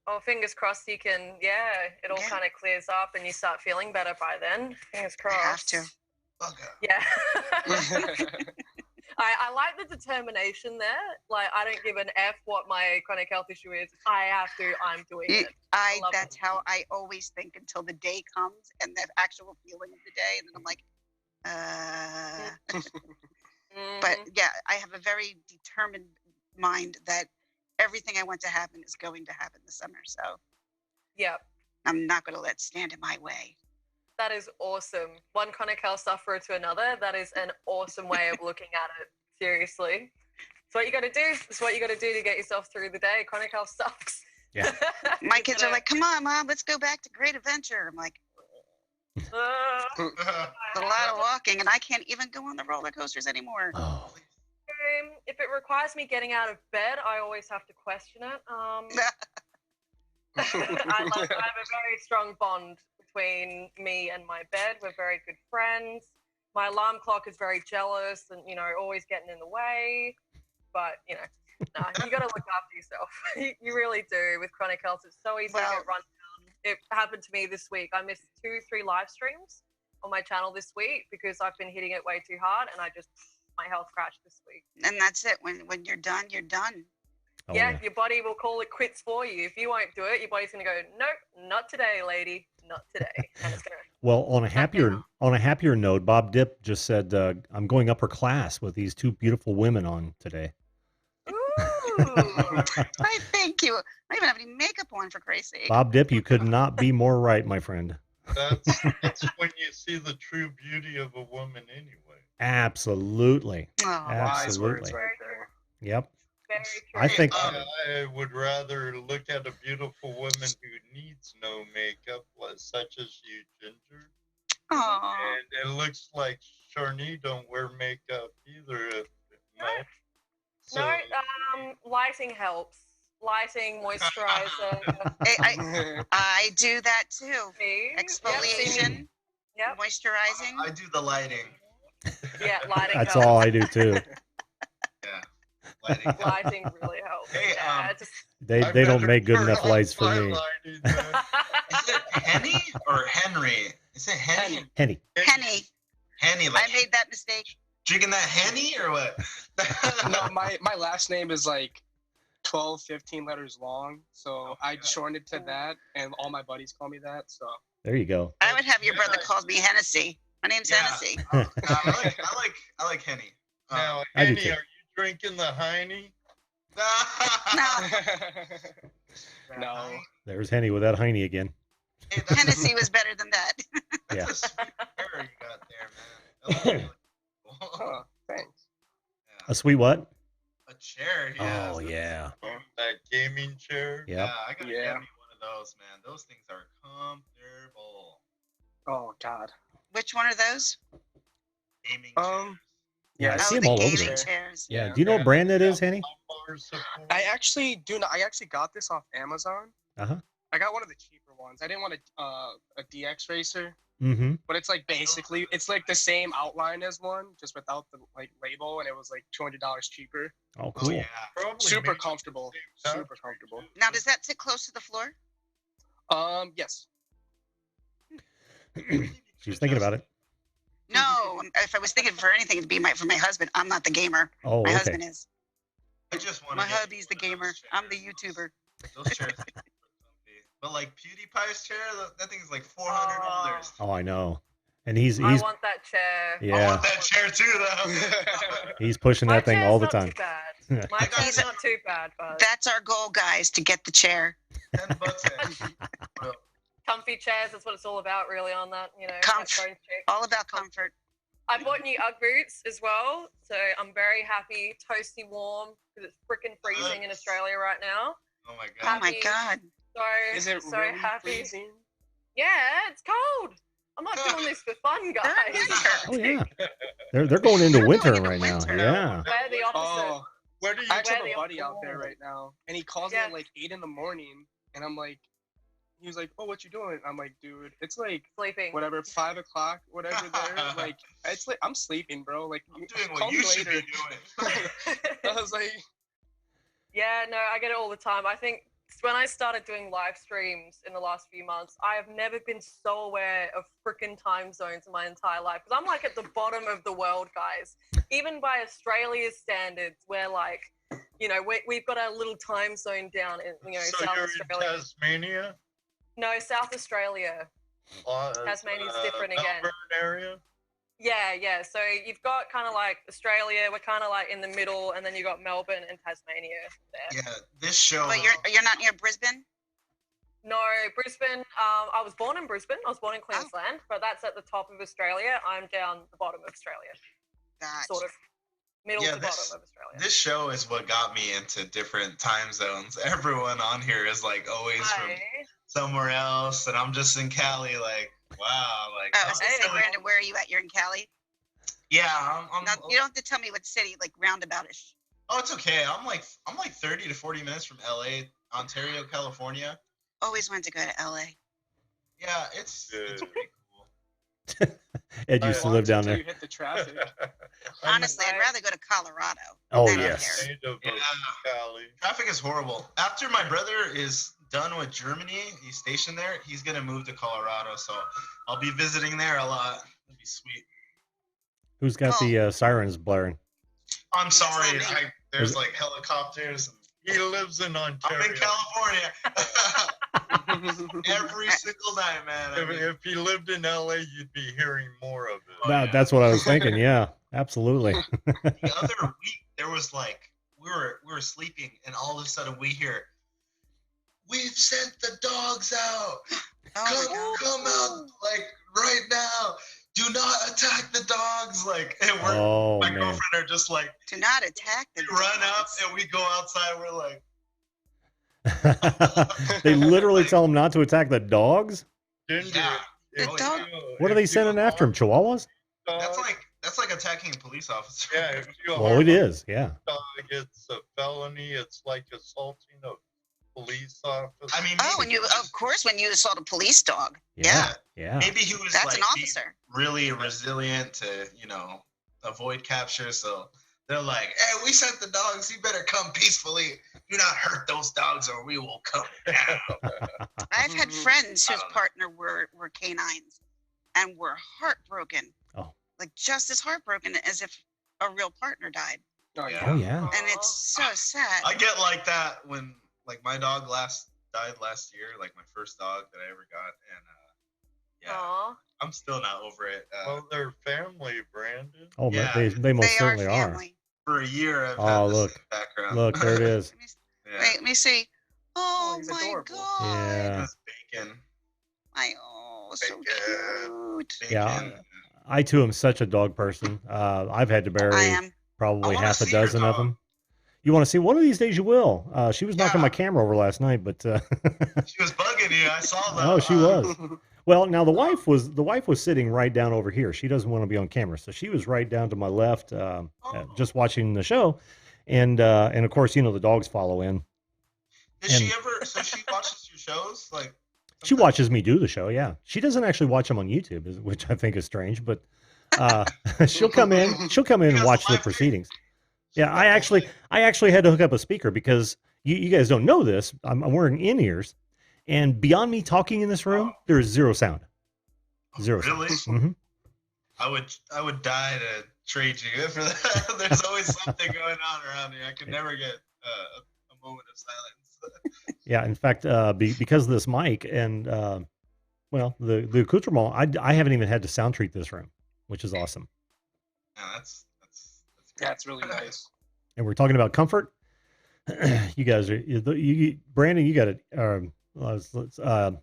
Oh, fingers crossed you can, it all kind of clears up and you start feeling better by then. Fingers crossed. I have to. Yeah. I like the determination there. Like, I don't give an F what my chronic health issue is. I have to, I'm doing it. That's how I always think until the day comes and the actual feeling of the day. And then I'm like, But yeah, I have a very determined mind that everything I want to happen is going to happen this summer. So yeah, I'm not going to let it stand in my way. That is awesome. One chronic health sufferer to another. That is an awesome way of looking at it. Seriously. It's what you got to do. It's what you got to do to get yourself through the day. Chronic health sucks. Yeah. My kids are like, come on, Mom, let's go back to Great Adventure. I'm like, it's a lot of walking, and I can't even go on the roller coasters anymore. Oh. If it requires me getting out of bed, I always have to question it. I have a very strong bond between me and my bed. We're very good friends. My alarm clock is very jealous and, always getting in the way. But, you got to look after yourself. You really do. With chronic health, it's so easy to get run down. It happened to me this week. I missed 2-3 live streams on my channel this week because I've been hitting it way too hard, and my health crashed this week. And that's it. When you're done, you're done. Yeah, your body will call it quits for you. If you won't do it, your body's going to go, nope, not today, lady. not today. And it's gonna. Well, on a happier note, Bob Dip just said, "I'm going upper class with these two beautiful women on today." Ooh. I thank you. I don't even have any makeup on, for Christ's sake. Bob Dip, you could not be more right, my friend. That's when you see the true beauty of a woman anyway. Absolutely. Oh, Absolutely. Right there. Yep. Very true. I think I would rather look at a beautiful woman who needs no makeup, such as you, Ginger. Aw. And it looks like Sharni don't wear makeup either. No, lighting helps. Lighting, moisturizer. I do that too. See? Exfoliation, Yep. moisturizing. I do the lighting. Yeah, lighting that's helps. all I do too. Yeah. Lighting. Lighting really helps. Hey, Yeah, just They don't make good enough lights for me. Is it Henny or Henry? Is it Henny? Henny. Henny. Henny. Like, I made that mistake. drinking that Henny or what? No, my last name is like 12, 15 letters long, so I shortened it to that, and all my buddies call me that. So There you go. I would have your brother call me Hennessy. My name's Hennessy. I like Henny. Now, I do Henny, too. are you drinking the Heine? no. There's Henny with that Heine again. Hey, that's Hennessy was better than that. Yeah. a sweet chair you got there, man. That looks really cool. Oh, thanks. A sweet what? A chair, yeah. Oh yeah. That gaming chair? Yep. Yeah, I gotta Yeah. get me one of those, man. Those things are comfortable. Oh God. Which one are those? Gaming Yeah, I Oh, see them the all over gaming there. chairs. Yeah. Do you know what brand that is, Henny? I actually do not. I actually got this off Amazon. Uh-huh. I got one of the cheaper ones. I didn't want a DX racer, Mm-hmm. but it's like basically it's like the same outline as one, just without the like label, and it was like $200 cheaper. Oh, cool. yeah. Super comfortable. Super comfortable. Now, does that sit close to the floor? Yes. She was thinking about it. No. If I was thinking for anything, it'd be for my husband. I'm not the gamer. Oh, My okay. husband is. I just want My hubby's the gamer. I'm the YouTuber. Those chairs are super comfy. But like PewDiePie's chair, that thing is like $400. Oh, I know. And he's I want that chair. I yeah, want that chair too, though. he's pushing My that thing chair's all the not time. Too bad. My chair's not too bad, but That's our goal, guys, to get the chair. $10 extra. comfy chairs. That's what it's all about, really. On that, that Comfort. phone chick. All about comfort. I bought new UGG boots as well, so I'm very happy. Toasty warm because it's freaking freezing in Australia right now. Oh my god. Oh my God. So Is it so really happy. freezing? Yeah, it's cold. I'm not doing this for fun, guys. Oh yeah, they're going into They're winter going into right now. winter. Yeah. We're the opposite. Oh, Where do you I actually have Where a the buddy out there opposite. right now, and he calls me Yeah. at like 8 in the morning, and I'm like, he was like, "Oh, what you doing?" I'm like, "Dude, it's like Sleeping. whatever 5 o'clock, whatever there. Like, it's like I'm sleeping, bro. Like, I'm doing call what me you should later." be doing. I was like, Yeah, no, I get it all the time. I think when I started doing live streams in the last few months, I have never been so aware of freaking time zones in my entire life. Because I'm like at the bottom of the world, guys. Even by Australia's standards, we're like, we've got our little time zone down in, so South you're Australia. in Tasmania? No, South Australia. Tasmania's different again. Melbourne area? Yeah. So you've got kind of like Australia. We're kind of like in the middle, and then you got Melbourne and Tasmania there. Yeah, this show. But you're not near Brisbane? No, Brisbane. I was born in Brisbane. I was born in Queensland, but that's at the top of Australia. I'm down the bottom of Australia, Gotcha. sort of middle Yeah, to bottom of Australia. This show is what got me into different time zones. Everyone on here is like always from somewhere else, and I'm just in Cali. Like, wow, like. Oh, so Brandon, where are you at? You're in Cali? Yeah, I'm Now, you don't have to tell me what city, like roundaboutish. Oh, it's okay. I'm like 30 to 40 minutes from LA, Ontario, California. Always wanted to go to LA. Yeah, it's pretty cool. Ed used to live down there. You hit the traffic. Honestly, I'd rather go to Colorado. Oh, than yes. here. Yeah, traffic is horrible. After my brother is done with Germany, he's stationed there. He's gonna move to Colorado, so I'll be visiting there a lot. It'll be sweet. Who's got the sirens blaring? I'm sorry. There's Is it- like helicopters. He lives in Ontario. I'm in California. Every single night, man. I mean, If you lived in LA, you'd be hearing more of it. That's what I was thinking. Yeah, absolutely. The other week, there was like we were sleeping, and all of a sudden we hear, "We've sent the dogs out. Come out like right now. Do not attack the dogs!" Like, and my girlfriend are just like, "Do not attack the dogs." Run up, and we go outside. We're like. They literally tell them not to attack the dogs. Yeah. The dog. What are they sending after them? Chihuahuas? That's like attacking a police officer. Yeah. Well, it is. Yeah. It's a felony. It's like assaulting a police officer. I mean, of course, when you assault a police dog. Yeah. Maybe he was That's an officer. Really resilient to avoid capture. So they're like, "Hey, we sent the dogs. You better come peacefully. Do not hurt those dogs, or we will come down." I've had friends whose partner were canines, and were heartbroken. Oh. Like just as heartbroken as if a real partner died. Oh yeah. And it's so sad. I get like that when like my dog died last year, like my first dog that I ever got, and I'm still not over it. Well, they're family, Brandon. Oh, yeah. They most certainly are. For a year, I've had this background. Look, there it is. Wait, let me see. Oh my adorable. God. Yeah. Bacon. So cute. Bacon. Yeah. I too am such a dog person. I've had to bury probably half a dozen of them. You want to see? One of these days you will. She was knocking my camera over last night, but she was bugging you. I saw that. Oh, she was. Well, now the wife was sitting right down over here. She doesn't want to be on camera, so she was right down to my left, just watching the show, and of course, the dogs follow in. Does she ever? So she watches your shows, like. She watches me do the show. Yeah, she doesn't actually watch them on YouTube, which I think is strange, but she'll come in. She'll come in and watch the proceedings. Yeah, I actually had to hook up a speaker because you guys don't know this. I'm wearing in-ears, and beyond me talking in this room, there is zero sound. Zero really? sound. Mm-hmm. I would die to trade you for that. There's always something going on around here. I could never get a moment of silence. Yeah, in fact, because of this mic and the accoutrement, I haven't even had to sound treat this room, which is awesome. Yeah, that's really nice. And we're talking about comfort. You guys are Brandon, you got it.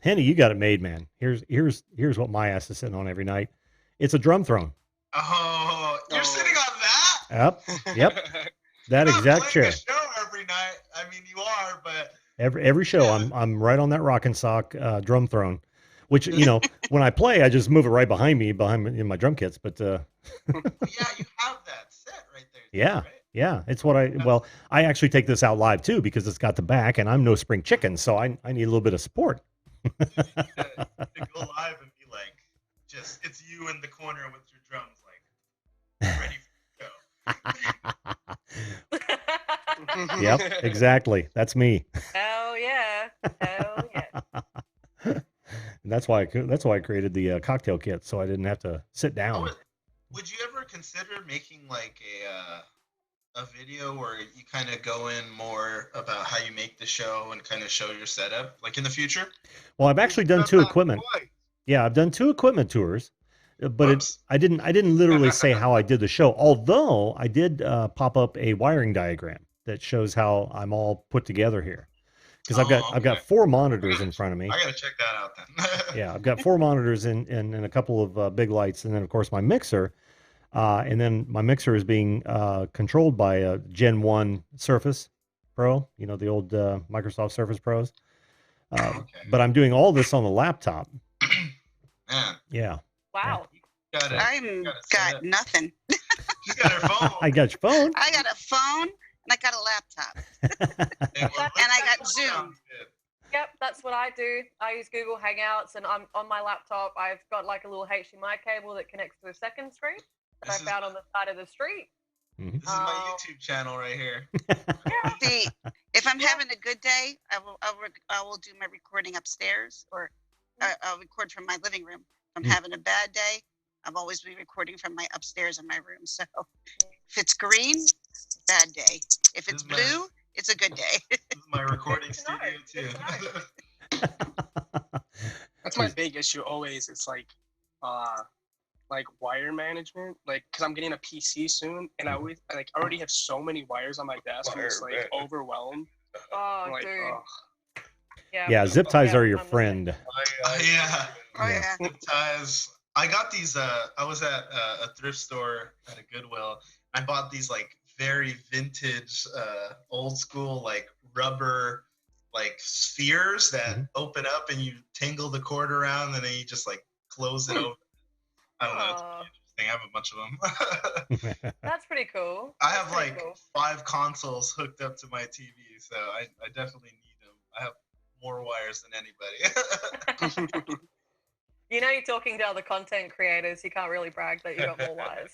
Henny, you got it made, man. Here's what my ass is sitting on every night. It's a drum throne. Oh, you're sitting on that? Yep. That exact chair. Show every night. I mean, you are, but every show, I'm right on that rock and sock drum throne, which when I play, I just move it right behind me in my drum kits. But yeah, you have that set right there. Yeah, right? yeah, it's what I actually take this out live too because it's got the back, and I'm no spring chicken, so I need a little bit of support. To go live and be like, it's you in the corner with your drums, like ready for the show. Yep, exactly. That's me. Hell yeah. Hell yeah. And that's why I created the cocktail kit, so I didn't have to sit down. Would you ever consider making like a video where you kind of go in more about how you make the show and kind of show your setup, like in the future? Well, I've actually done two equipment. Yeah, I've done 2 equipment tours, but I didn't literally say how I did the show. Although I did pop up a wiring diagram that shows how I'm all put together here, because I've got 4 monitors in front of me. I gotta check that out then. Yeah, I've got 4 monitors and a couple of big lights, and then of course my mixer, and then my mixer is being controlled by a Gen 1 Surface Pro, the old Microsoft Surface Pros. But I'm doing all this on the laptop. Man. Yeah. Wow. I got nothing. She's got her phone. I got your phone. I got a phone and I got a laptop. And I got Zoom. Yep, that's what I do. I use Google Hangouts, and I'm on my laptop. I've got like a little HDMI cable that connects to a second screen that I found on the side of the street. Mm-hmm. This is my YouTube channel right here. See, if I'm having a good day, I will do my recording upstairs, or I'll record from my living room. If I'm having a bad day, I've always been recording from my upstairs in my room. So if it's green, bad day. If it's blue, it's a good day. This is my recording studio too. That's my big issue always. It's like wire management. Like, cause I'm getting a PC soon, and I already have so many wires on my desk. I'm just like overwhelmed. Oh, like, dude. oh. Yeah, zip ties are your friend. Yeah. Oh yeah. Zip ties. I got these. I was at a thrift store at a Goodwill. I bought these like very vintage, old school like rubber like spheres that open up and you tangle the cord around and then you just like close it over. I don't know. It's interesting. I have a bunch of them. That's pretty cool. I have like 5 consoles hooked up to my TV, so I definitely need them. I have more wires than anybody. You know, you're talking to other content creators. You can't really brag that you got more wires.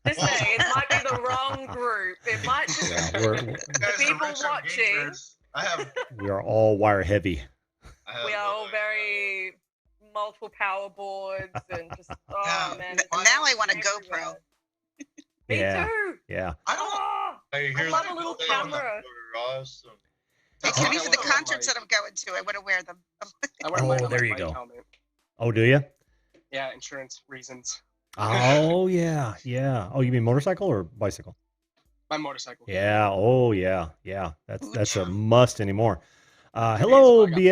Just saying, it might be the wrong group. It might just the people watching. We are all wire heavy. We are all very multiple power boards and just man. Now I want a GoPro. Me Yeah. too. Yeah. I love a little camera. Awesome. They can be for the concerts that I'm going to. I want to wear them. Oh, there you go. Oh, do you? Yeah, insurance reasons. Oh, yeah. Yeah. Oh, you mean motorcycle or bicycle? My motorcycle. Yeah. Oh, yeah. Yeah. That's a must anymore. Hello, B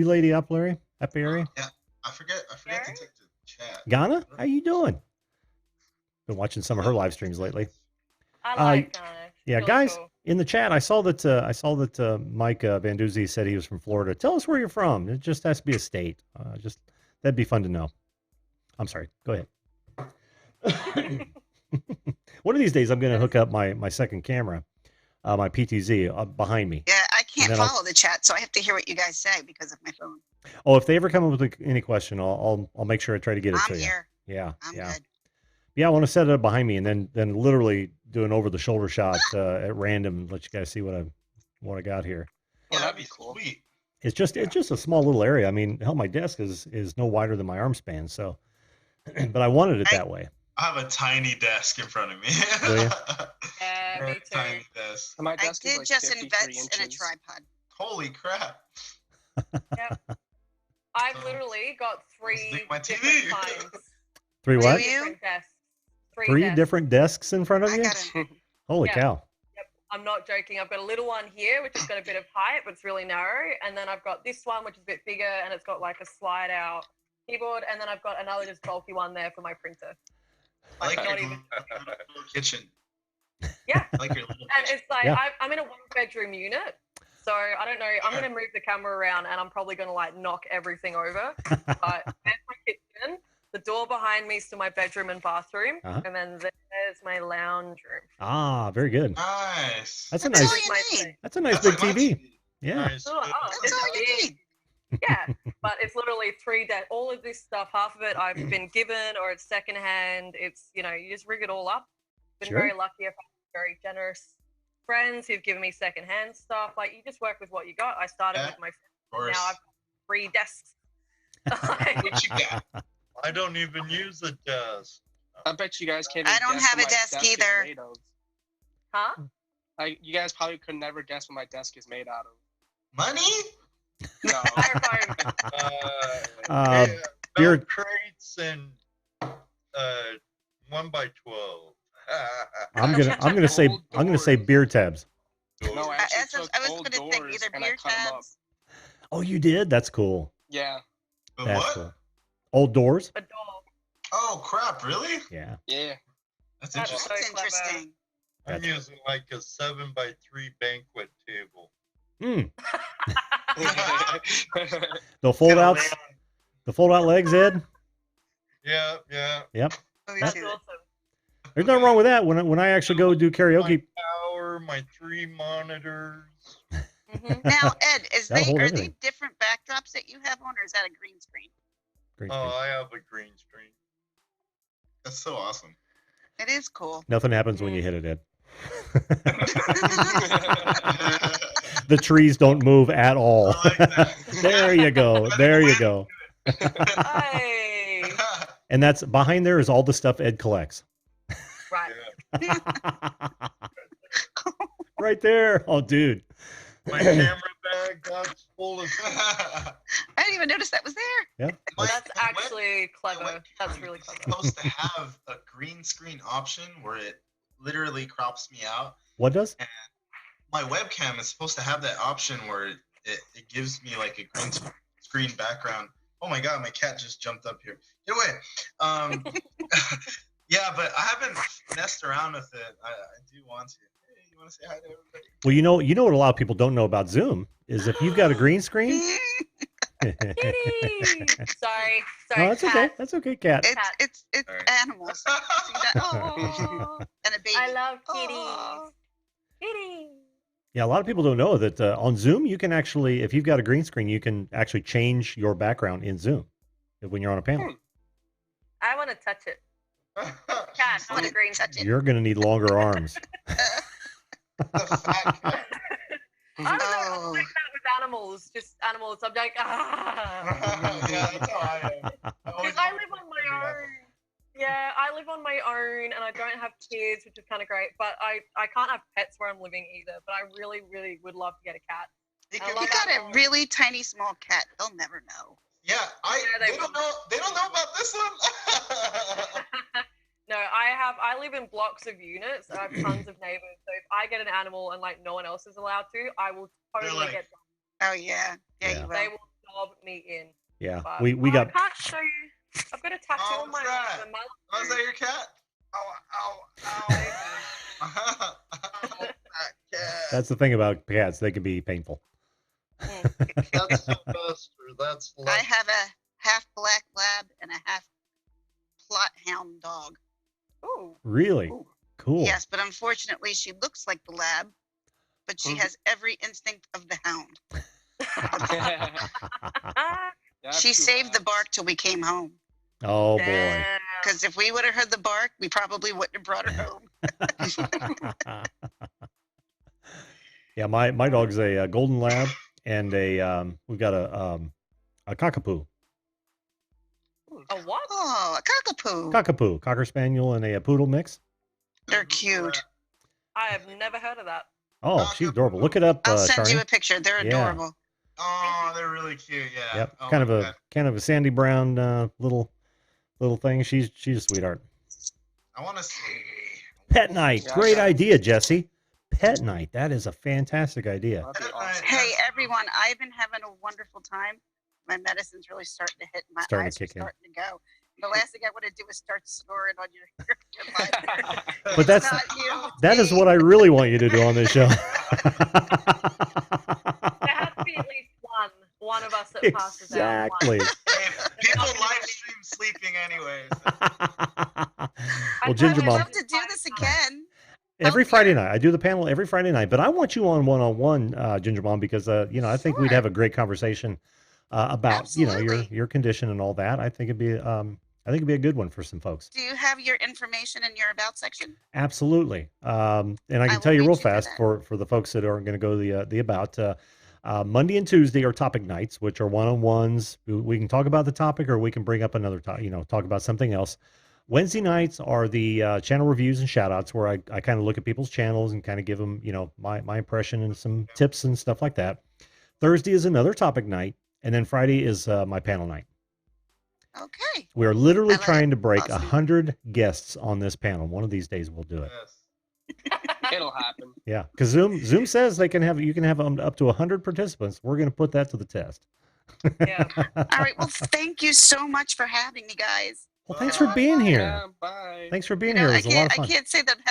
Lady Apiary. Yeah. I forget to take the chat. Ghana, how you doing? Been watching some of her live streams lately. I like Ghana. Yeah, really guys, cool. in the chat, I saw that Mike Banduzzi said he was from Florida. Tell us where you're from. It just has to be a state. That'd be fun to know. I'm sorry. Go ahead. One of these days, I'm going to hook up my second camera, my PTZ, behind me. Yeah, I can't follow the chat, so I have to hear what you guys say because of my phone. Oh, if they ever come up with any question, I'll make sure I try to get it to you. I'm here. Yeah, I'm yeah. good. Yeah, I want to set it up behind me and then literally do an over the shoulder shot at random. Let you guys see what I got here. Yeah, that'd be cool. Sweet. It's just a small little area. I mean, hell, my desk is no wider than my arm span. So, but I wanted it that way. I have a tiny desk in front of me. Do you? Yeah, me too. Tiny desk. My I desk is did like just 53 invest in a inches. tripod. Holy crap. Yep. I've literally got 3 my different TV. kinds. 3 what? Different desks. 3 desks. different desks in front of I you? got it. Holy cow. Yep. I'm not joking. I've got a little one here, which has got a bit of height, but it's really narrow. And then I've got this one, which is a bit bigger, and it's got like a slide out keyboard. And then I've got another just bulky one there for my printer. I like your not even. little kitchen. Yeah. I like your little And kitchen. it's like, Yeah. I'm in a 1-bedroom unit. So I don't know. I'm going to move the camera around and I'm probably going to like knock everything over. But there's my kitchen. The door behind me is to my bedroom and bathroom. Uh-huh. And then there's my lounge room. Ah, very good. Nice. That's a That's all nice. you need. That's a nice That's big like my TV. TV. Yeah. Nice. Oh, That's it's all you big. need. Yeah, but it's literally 3 desks. All of this stuff, half of it I've been given or it's secondhand. It's, you just rig it all up. Been Sure. very lucky. I've had very generous friends who've given me secondhand stuff. Like, you just work with what you got. I started with my Of course. now I've got 3 desks. What you got? I don't even use a desk. I bet you guys can't. I even don't guess have what a my desk is either. made of. Huh? You guys probably could never guess what my desk is made out of. Money? No. Beer- Milk crates and 1x12. I'm gonna say beer tabs. No, I actually took I was old going to think doors either and I beer cut 'em up. tabs. Oh, you did? That's cool. Yeah. But That's what? cool. Old doors? A dog. Oh crap! Really? Yeah. Yeah. That's That's interesting. That's so clever. interesting. I'm using like a 7x3 banquet table. Mm. The fold outs. The fold out legs, Ed. Yeah, yeah. Yep. Let me That's see that. awesome. There's nothing wrong with that. When I actually go do karaoke. My power, my 3 monitors. Mhm. Now, Ed, That'll hold are everything. they different backdrops that you have on, or is that a green screen? Green Oh, screen. I have a green screen. That's so awesome. It is cool. Nothing happens when you hit it, Ed. The trees don't move at all. I like that. There you go. There you go. Hey. And that's behind there is all the stuff Ed collects. Right. Right there. Oh, dude. My camera bag got full of. I didn't even notice that was there. Yeah. That's actually clever. That's really clever. It's supposed to have a green screen option where it literally crops me out. What does? And my webcam is supposed to have that option where it gives me like a green screen background. Oh my god, my cat just jumped up here. Get away. Yeah, but I haven't messed around with it. I do want to. Hey, you want to say hi to everybody? Well, you know what a lot of people don't know about Zoom is if you've got a green screen. Sorry. No, that's okay. That's okay, cat. It's animals. See that? Oh, and a baby. I love kitties. Oh. Kitties. Yeah, a lot of people don't know that on Zoom you can actually, if you've got a green screen, you can actually change your background in Zoom when you're on a panel. I want to touch it. Cat on a green screen. You're going to need longer arms. I don't know. I'm like that with animals. Just animals. I'm like, Yeah, that's how I am. Because I live on my own. Yeah, I live on my own and I don't have kids, which is kind of great. But I can't have pets where I'm living either. But I really, really would love to get a cat. You got a really tiny small cat. They'll never know. Yeah, they don't know. They don't know about this one. No, I live in blocks of units. I have tons of neighbors. So if I get an animal and like no one else is allowed to, I will totally get them. Oh yeah, you will. They will dob me in. Yeah, But we got. I can't show you. I've got a tattoo on my arm. Oh, is that your cat? Ow. That's the thing about cats; they can be painful. That's Sylvester. That's. I have a half black lab and a half plot hound dog. Oh. Really? Ooh. Cool. Yes, but unfortunately, she looks like the lab, but she has every instinct of the hound. She saved the bark till we came home. Oh boy. Because if we would have heard the bark, we probably wouldn't have brought her home. Yeah, my dog's a golden lab and we've got a cockapoo. A what? Oh, a cockapoo. Cockapoo, cocker spaniel and a poodle mix. They're cute. I have never heard of that. Oh, she's adorable. Look it up. I'll send Charlie. you a picture. They're adorable. Oh, they're really cute. Yeah. Yep. Oh, kind of a sandy brown little thing. She's a sweetheart. I want to see. Pet night. Great idea, Jesse. Pet night. That is a fantastic idea. Hey, everyone. I've been having a wonderful time. My medicine's really starting to hit. My Starting eyes to are kick in. starting to go. The last thing I want to do is start snoring on your live. But that is what I really want you to do on this show. There has to be at least one of us that passes out. Exactly. Hey, people live stream sleeping anyways. Well, Ginger I'd Mom, love to do this again. every Friday night I do the panel every Friday night, but I want you on one-on-one, Ginger Mom, because I think we'd have a great conversation about your condition and all that. I think it'd be a good one for some folks. Do you have your information in your about section? Absolutely. And I can tell you real fast for the folks that aren't going to go the about. Monday and Tuesday are topic nights, which are one-on-ones. We can talk about the topic, or we can bring up another talk about something else. Wednesday nights are the channel reviews and shout outs, where I kind of look at people's channels and kind of give them, my impression and some tips and stuff like that. Thursday is another topic night. And then Friday is my panel night. Okay. We are literally trying to break 100 guests on this panel. One of these days we'll do it. It'll happen. Yeah, because Zoom says you can have up to 100 participants. We're going to put that to the test. Yeah. All right. Well, thank you so much for having me, guys. Well, thanks for being here. Yeah, bye. Thanks for being here. It was a lot of fun. I can't say that I'm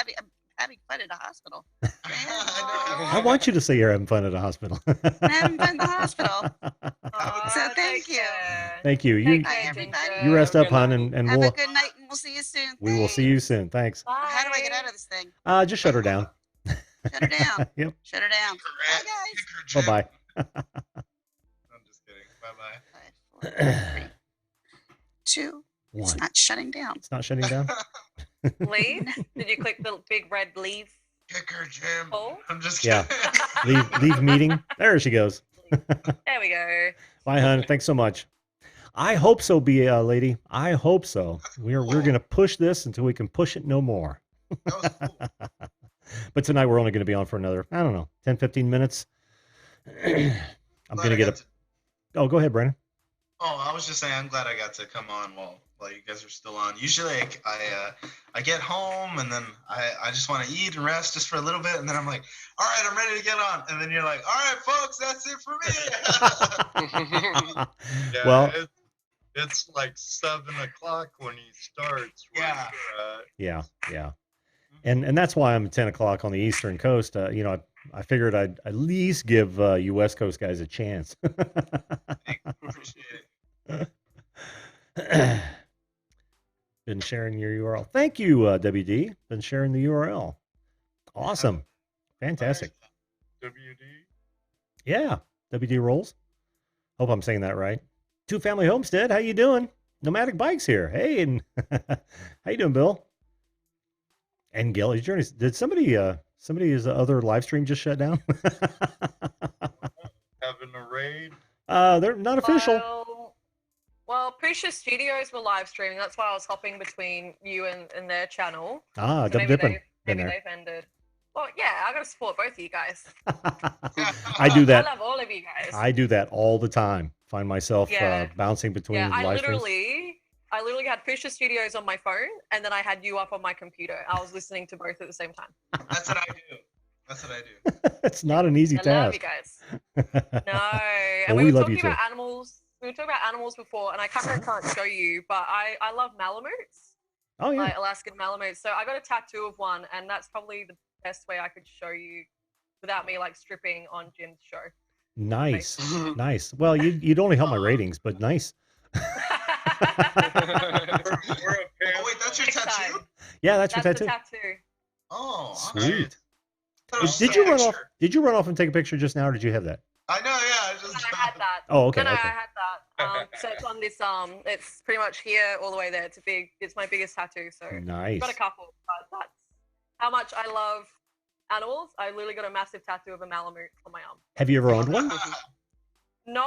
having fun at a hospital. I want you to say you're having fun at a hospital. I'm having fun at the hospital. So thank you. Thank you. Bye, everybody. You rest up, hon, and Have we'll a good night, and we'll see you soon. we will see you soon. Thanks. How do I get out of this thing? Just shut her down. Shut her down. Yep. Shut her down. Bye, guys. Bye-bye. I'm just kidding. Bye-bye. 5, 4, 3, 2. It's 1. not shutting down. It's not shutting down. Leave? Did you click the big red leave? Kicker Jim. Oh. I'm just Yeah. kidding. Leave meeting. There she goes. There we go. Bye, hon. Thanks so much. I hope so, lady. I hope so. We're gonna push this until we can push it no more. That was cool. But tonight we're only going to be on for another, I don't know, 10, 15 minutes. I'm going to get a... Oh, go ahead, Brandon. Oh, I was just saying, I'm glad I got to come on while you guys are still on. Usually, I get home and then I just want to eat and rest just for a little bit, and then I'm like, all right, I'm ready to get on, and then you're like, all right, folks, that's it for me. Yeah, well, it's like 7 o'clock when he starts. Yeah. Yeah. And that's why I'm 10 o'clock on the Eastern Coast. You know, I figured I'd at least give you West Coast guys a chance. Appreciate it. Been sharing your URL. Thank you, WD. Been sharing the URL. Awesome. Fantastic. WD? Yeah. WD Rolls. Hope I'm saying that right. Two Family Homestead. How you doing? Nomadic Bikes here. Hey, and how you doing, Bill? And Gilly's Journey. Did somebody's other live stream just shut down? Having a raid? They're not official. Well, Pusha Studios were live streaming. That's why I was hopping between you and their channel. Ah, so double dipping. Maybe they've ended. Well, yeah, I got to support both of you guys. I do that. I love all of you guys. I do that all the time. Find myself bouncing between live streams. I literally had Pusha Studios on my phone, and then I had you up on my computer. I was listening to both at the same time. That's what I do. It's not an easy task. I love you guys. No, and well, we were love talking about animals. We were talking about animals before, and I can't show you, but I love Malamutes. Oh yeah, like Alaskan Malamutes. So I got a tattoo of one, and that's probably the best way I could show you without me like stripping on Jim's show. Nice, nice. Well, you'd only help my ratings, but nice. Oh wait, that's your tattoo? Yeah, that's your tattoo. The tattoo. Oh, sweet. Did you run off? Did you run off and take a picture just now, or did you have that? I know, yeah. I had that. Oh, okay. No, okay. I had that. So it's on this. It's pretty much here all the way there. It's my biggest tattoo. So nice. I've got a couple, but that's how much I love animals. I literally got a massive tattoo of a Malamute on my arm. Have you ever owned one? No,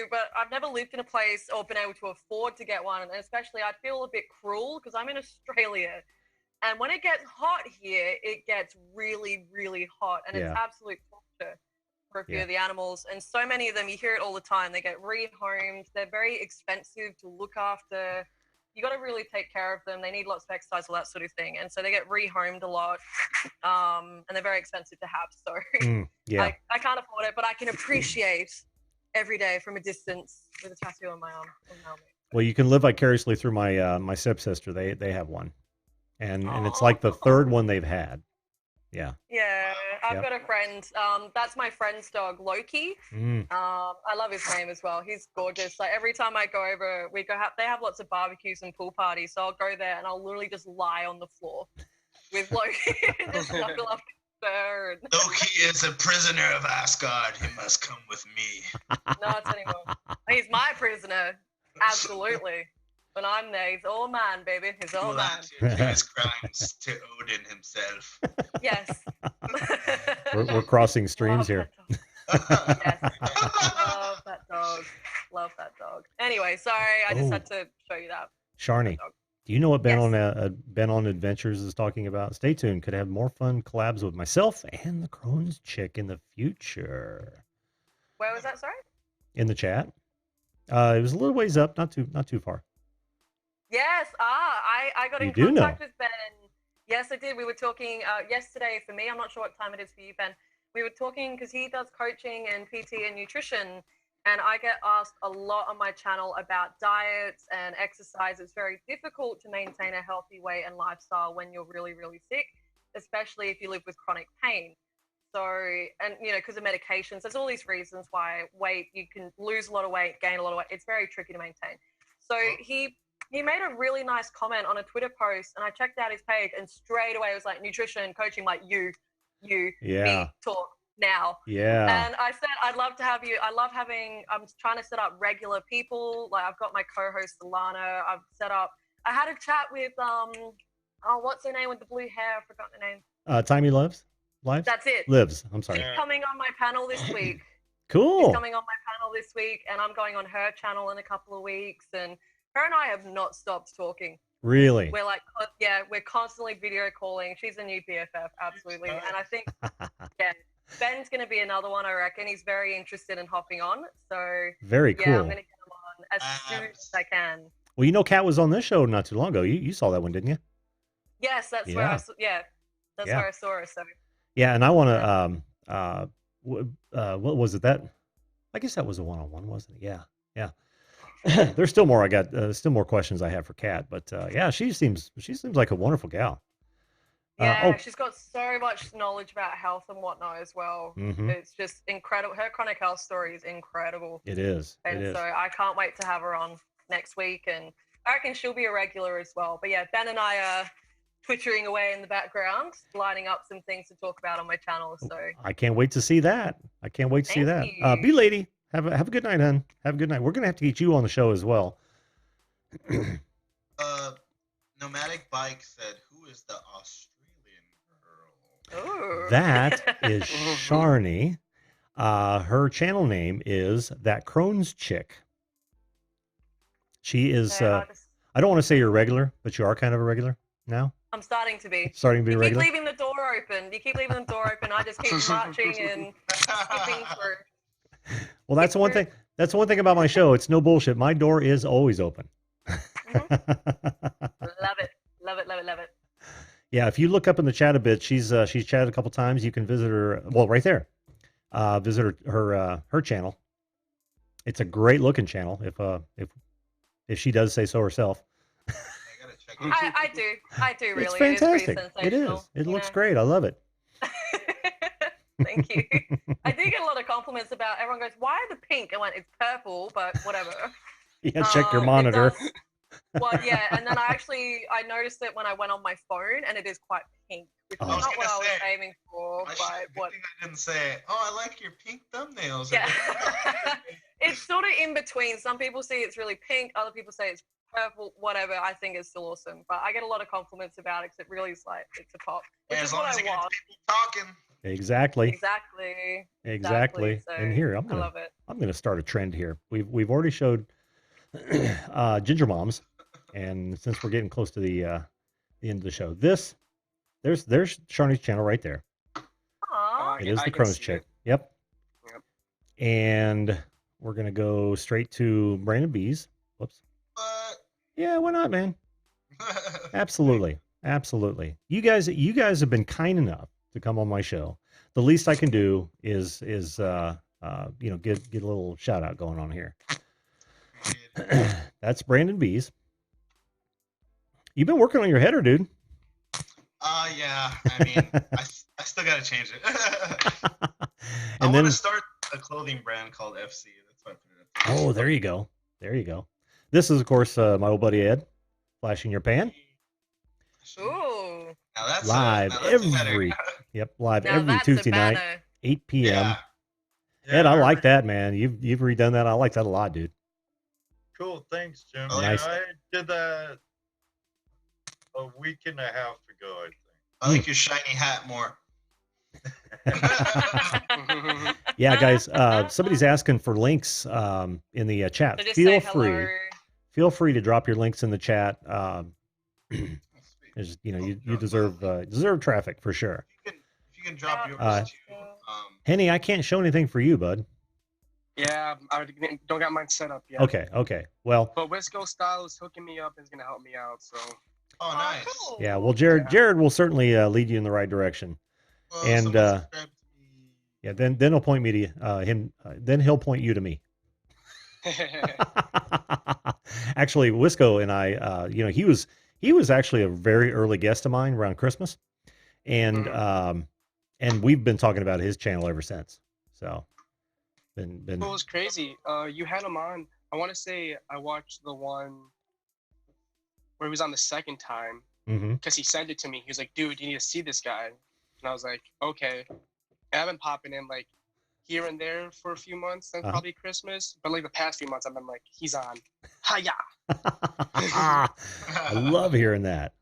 but I've never lived in a place or been able to afford to get one, and especially I'd feel a bit cruel because I'm in Australia, and when it gets hot here, it gets really, really hot, and it's absolute torture for a few of the animals. And so many of them, you hear it all the time. They get rehomed. They're very expensive to look after. You got to really take care of them. They need lots of exercise, all that sort of thing, and so they get rehomed a lot, and they're very expensive to have. So I can't afford it, but I can appreciate every day from a distance with a tattoo on my arm. Well, you can live vicariously through my my stepsister. They have one, and it's like the third one they've had. Yeah. Yeah, I've got a friend. That's my friend's dog, Loki. I love his name as well. He's gorgeous. Like every time I go over, they have lots of barbecues and pool parties. So I'll go there and I'll literally just lie on the floor with Loki and just snuggle up with her. Loki is a prisoner of Asgard. He must come with me. Not anymore. He's my prisoner. Absolutely. When I'm there, he's all mine, baby. He's all mine. His crimes to Odin himself. Yes. We're crossing streams here. Yes. Love that dog. Love that dog. Anyway, sorry, I just had to show you that. Sharni, do you know what Ben on Adventures is talking about? Stay tuned. Could have more fun collabs with myself and the Crohn's chick in the future. Where was that? Sorry. In the chat. It was a little ways up, not too far. Yes. I got in contact with Ben. Yes, I did. We were talking yesterday for me. I'm not sure what time it is for you, Ben. We were talking because he does coaching and PT and nutrition. And I get asked a lot on my channel about diets and exercise. It's very difficult to maintain a healthy weight and lifestyle when you're really, really sick, especially if you live with chronic pain. So, and, you know, because of medications, there's all these reasons why you can lose a lot of weight, gain a lot of weight. It's very tricky to maintain. So he made a really nice comment on a Twitter post, and I checked out his page, and straight away it was like nutrition, coaching, like me talk now. Yeah. And I said, I'd love to have you. I'm trying to set up regular people. Like I've got my co-host Alana. I had a chat with what's her name with the blue hair? I forgot the name. Timey Lives? That's it. Lives. I'm sorry. She's coming on my panel this week. Cool. She's coming on my panel this week, and I'm going on her channel in a couple of weeks. And her and I have not stopped talking. Really? We're like, we're constantly video calling. She's a new BFF, absolutely. And I think, Ben's going to be another one, I reckon. He's very interested in hopping on. So very cool. Yeah, I'm going to get him on as soon as I can. Well, you know, Kat was on this show not too long ago. You saw that one, didn't you? Yes, that's where I saw. Yeah, that's where I saw her. So. Yeah, and I want to. What was it that? I guess that was a one-on-one, wasn't it? Yeah. There's still more. I got still more questions I have for Kat, but yeah, she seems like a wonderful gal. Yeah, she's got so much knowledge about health and whatnot as well. Mm-hmm. It's just incredible. Her chronic health story is incredible. It is. And so I can't wait to have her on next week, and I reckon she'll be a regular as well. But yeah, Ben and I are twittering away in the background, lining up some things to talk about on my channel. So I can't wait to see that. Thank you. B Lady, have a good night, hon. Have a good night. We're gonna have to get you on the show as well. Nomadic Bike said, "Who is the Australian girl?" Ooh. That is Sharni. Her channel name is That Crohn's Chick. She is. I don't want to say you're a regular, but you are kind of a regular now. I'm starting to be. Starting to be regular. You keep leaving the door open. I just keep marching and skipping through. Well, that's one thing. That's one thing about my show. It's no bullshit. My door is always open. Love it. Yeah, if you look up in the chat a bit, she's chatted a couple times. You can visit her. Well, right there. Visit her channel. It's a great looking channel. If she does say so herself. I do really. It's fantastic. It is. It looks great. I love it. Thank you. I do get a lot of compliments about. Everyone goes, "Why the pink?" I went, "It's purple, but whatever." Yeah, check your monitor. Well, yeah, and then I noticed it when I went on my phone, and it is quite pink, which is not what I was aiming for. But what? I didn't say, "Oh, I like your pink thumbnails." Yeah, it's sort of in between. Some people say it's really pink, other people say it's purple. Whatever. I think it's still awesome, but I get a lot of compliments about it because it really is like it's a pop. Which is what I want. People talking. Exactly. So And here I love it. I'm gonna start a trend here. We've already showed Ginger Moms, and since we're getting close to the end of the show, there's Sharni's channel right there. Aww. It is the Crohn's Chick. Yep. And we're gonna go straight to Brandon B's. Whoops. Yeah, why not, man? Absolutely. You guys have been kind enough to come on my show. The least I can do is get a little shout out going on here. That's Brandon B's. You've been working on your header, dude. Yeah. I mean, I still gotta change it. I want to start a clothing brand called FC. That's what I put it. Oh, there you go. This is, of course, my old buddy Ed, flashing your pan. Ooh. Now that's live every Tuesday night, 8 p.m. Yeah, Ed, I like that, man. You've redone that. I like that a lot, dude. Cool, thanks, Jim. Nice. I did that a week and a half ago, I think. I like your shiny hat more. Yeah, guys. Somebody's asking for links in the chat. Feel free to drop your links in the chat. You deserve traffic for sure. If you can drop yours too. Henny, I can't show anything for you, bud. Yeah, I don't got mine set up yet. Okay. Well, but Wisco Style is hooking me up and is gonna help me out. So. Oh, nice. Cool. yeah. Well, Jared will certainly lead you in the right direction. Well, And yeah, then he'll point me to him. Then he'll point you to me. Actually, Wisco and I, he was actually a very early guest of mine around Christmas, and we've been talking about his channel ever since. So, been. It was crazy. You had him on. I want to say I watched the one where he was on the second time because he sent it to me. He was like, "Dude, you need to see this guy," and I was like, "Okay." And I've been popping in like here and there for a few months, then probably Christmas. But like the past few months, I've been like, "He's on." Hiya! I love hearing that.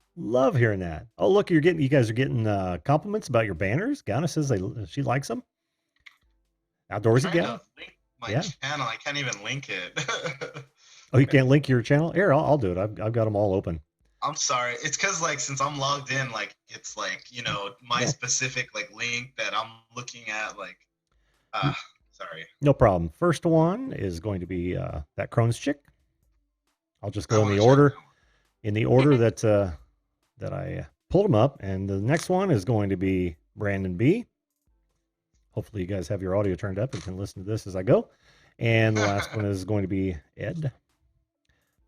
Oh, look, you guys are getting compliments about your banners. Gana says she likes them. Outdoorsy gal. My channel, I can't even link it. Oh, you can't link your channel? Here, I'll do it. I've got them all open. I'm sorry. It's because like since I'm logged in, like it's like my specific like link that I'm looking at. Like, sorry. No problem. First one is going to be that Crohn's chick. I'll just go in the order that I pulled them up, and the next one is going to be Brandon B. Hopefully, you guys have your audio turned up and can listen to this as I go. And the last one is going to be Ed.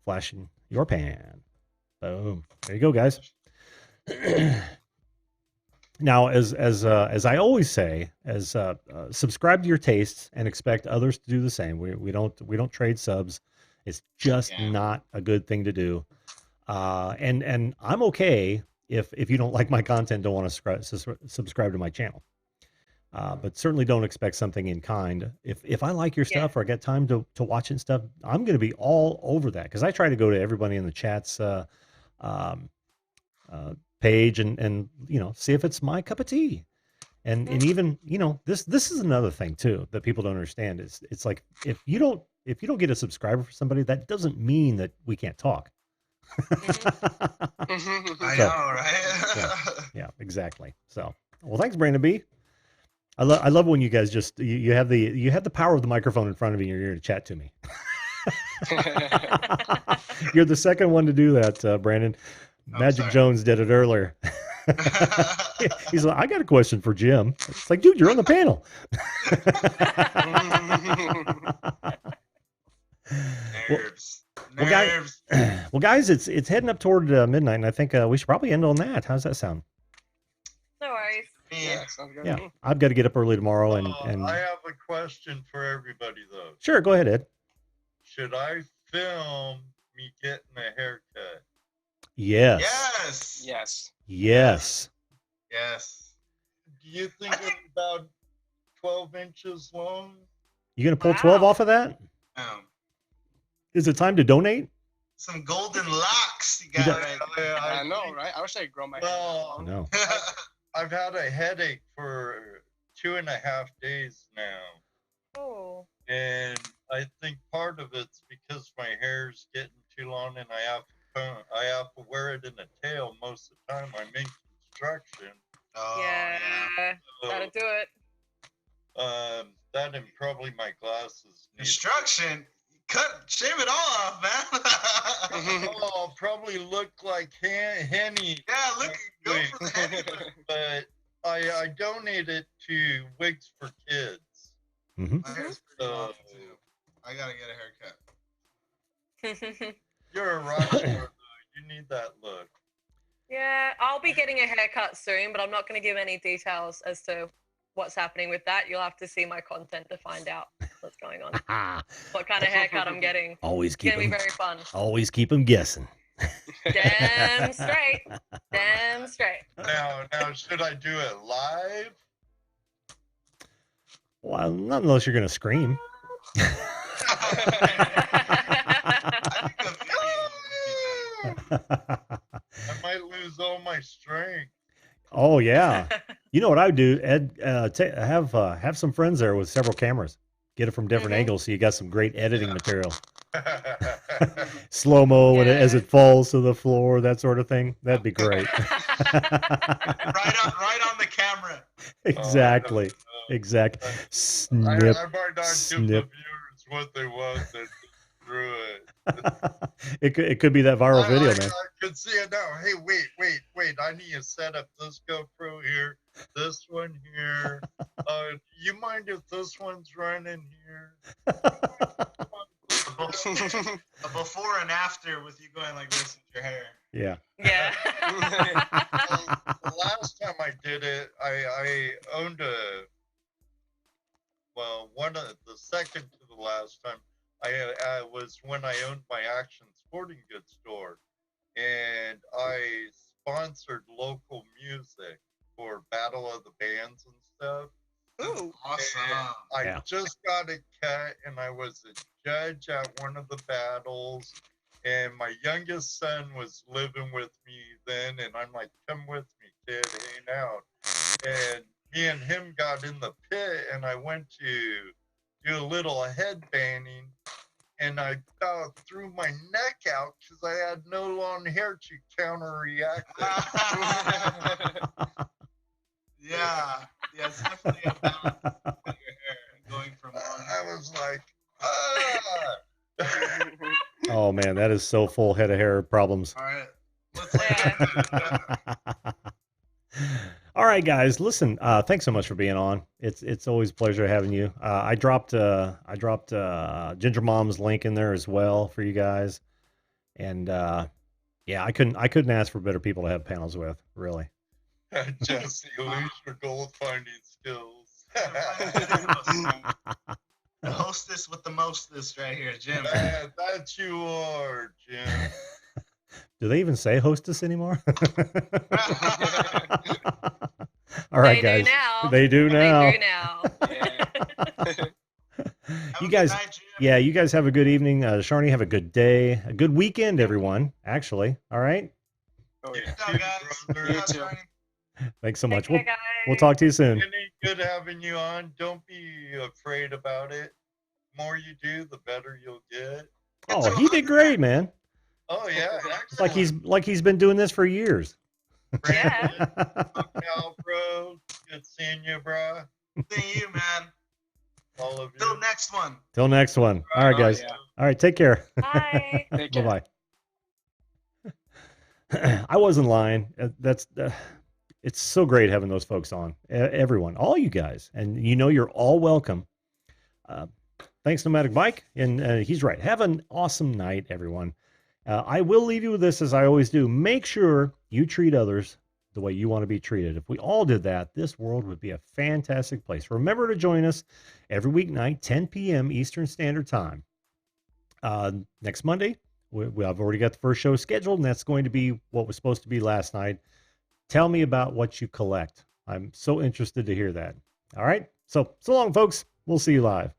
Flashing your pan. Boom. There you go, guys. Now, as I always say, subscribe to your tastes and expect others to do the same. We don't trade subs. It's just not a good thing to do. And I'm okay if you don't like my content, don't want to subscribe to my channel. But certainly don't expect something in kind. If I like your stuff or I get time to watch it and stuff, I'm going to be all over that, because I try to go to everybody in the chat's page and see if it's my cup of tea. And even this is another thing too that people don't understand. It's like if you don't get a subscriber for somebody, that doesn't mean that we can't talk. I know, right? yeah, exactly. So, well, thanks, Brandon B. I love when you guys just you have the power of the microphone in front of you and you're here to chat to me. You're the second one to do that, Brandon. Magic Jones did it earlier. He's like, I got a question for Jim. It's like, dude, you're on the panel. Nerves. Well, guys, it's heading up toward midnight, and I think we should probably end on that. How's that sound? No worries. Yeah, I've got to get up early tomorrow, and I have a question for everybody though. Sure, go ahead, Ed. Should I film me getting a haircut? Yes. Yes. Yes. Yes. Yes. Do you think it's about 12 inches long? You gonna pull 12 off of that? Is it time to donate? Some golden locks. You got I know, right? I wish I could grow my hair. I know. I've had a headache for 2.5 days now. Oh. And I think part of it's because my hair's getting too long and I have to wear it in a tail most of the time. I'm in construction. Yeah. Gotta do it. That and probably my glasses. Construction? Shave it all off, man. Oh, I'll probably look like Henny. Yeah, go for the Henny. But I donated to Wigs for Kids. Mm-hmm. My hair's pretty long too. I gotta get a haircut. You're a rock star, though. You need that look. Yeah, I'll be getting a haircut soon, but I'm not going to give any details as to what's happening with that. You'll have to see my content to find out what's going on. What kind of haircut I'm getting. Always keep it's going to be very fun. Always keep them guessing. Damn straight. Damn straight. Now, should I do it live? Well, not unless you're going to scream. I might lose all my strength. Oh yeah. You know what I would do, Ed? Have some friends there with several cameras. Get it from different angles, so you got some great editing material. Slow-mo as it falls to the floor, that sort of thing. That'd be great. right on the camera. Exactly. Exactly. Snip. I might not snip. give the viewers what they want. They just threw it. It could be that viral video, man. I could see it now. Hey, wait. I need to set up this GoPro here, this one here. You mind if this one's running here? A before and after with you going like this with your hair. Yeah. Yeah. The last time I did it, I owned the second to the last time I was when I owned my Action Sporting Goods store, and I sponsored local music for Battle of the Bands and stuff. Ooh, awesome. And I just got a cut, and I was a judge at one of the battles, and my youngest son was living with me then, and I'm like, come with me, kid, hang out. And me and him got in the pit, and I went to do a little headbanging, and I about threw my neck out because I had no long hair to counteract it. Yeah, it's definitely a balance with your hair and going from long hair. I was like, Oh man, that is so full head of hair problems. All right, let's lay All right, guys, listen. Thanks so much for being on. It's always a pleasure having you. I dropped Ginger Mom's link in there as well for you guys, and yeah, I couldn't ask for better people to have panels with, really. Jesse, at least your gold finding skills. The hostess with the mostest right here, Jim. That you are, Jim. Do they even say hostess anymore? All right, guys. They do now. You guys, yeah, you guys have a good evening. Sharni, have a good day, a good weekend, everyone. Actually, all right. Oh, yeah. Thanks so much. We'll talk to you soon. Good having you on. Don't be afraid about it. The more you do, the better you'll get. Oh, he did great, man. Oh yeah, it's like he's been doing this for years. Yeah. Bro. Good seeing you, bro. Seeing you, man. All of you. Till next one. Till next one. All right, guys. Yeah. All right, take care. Bye. Bye-bye. I wasn't lying. It's so great having those folks on. Everyone, all you guys, and you're all welcome. Thanks, Nomadic Mike, and he's right. Have an awesome night, everyone. I will leave you with this, as I always do. Make sure you treat others the way you want to be treated. If we all did that, this world would be a fantastic place. Remember to join us every weeknight, 10 p.m. Eastern Standard Time. Next Monday, I've already got the first show scheduled, and that's going to be what was supposed to be last night. Tell me about what you collect. I'm so interested to hear that. All right. So long, folks. We'll see you live.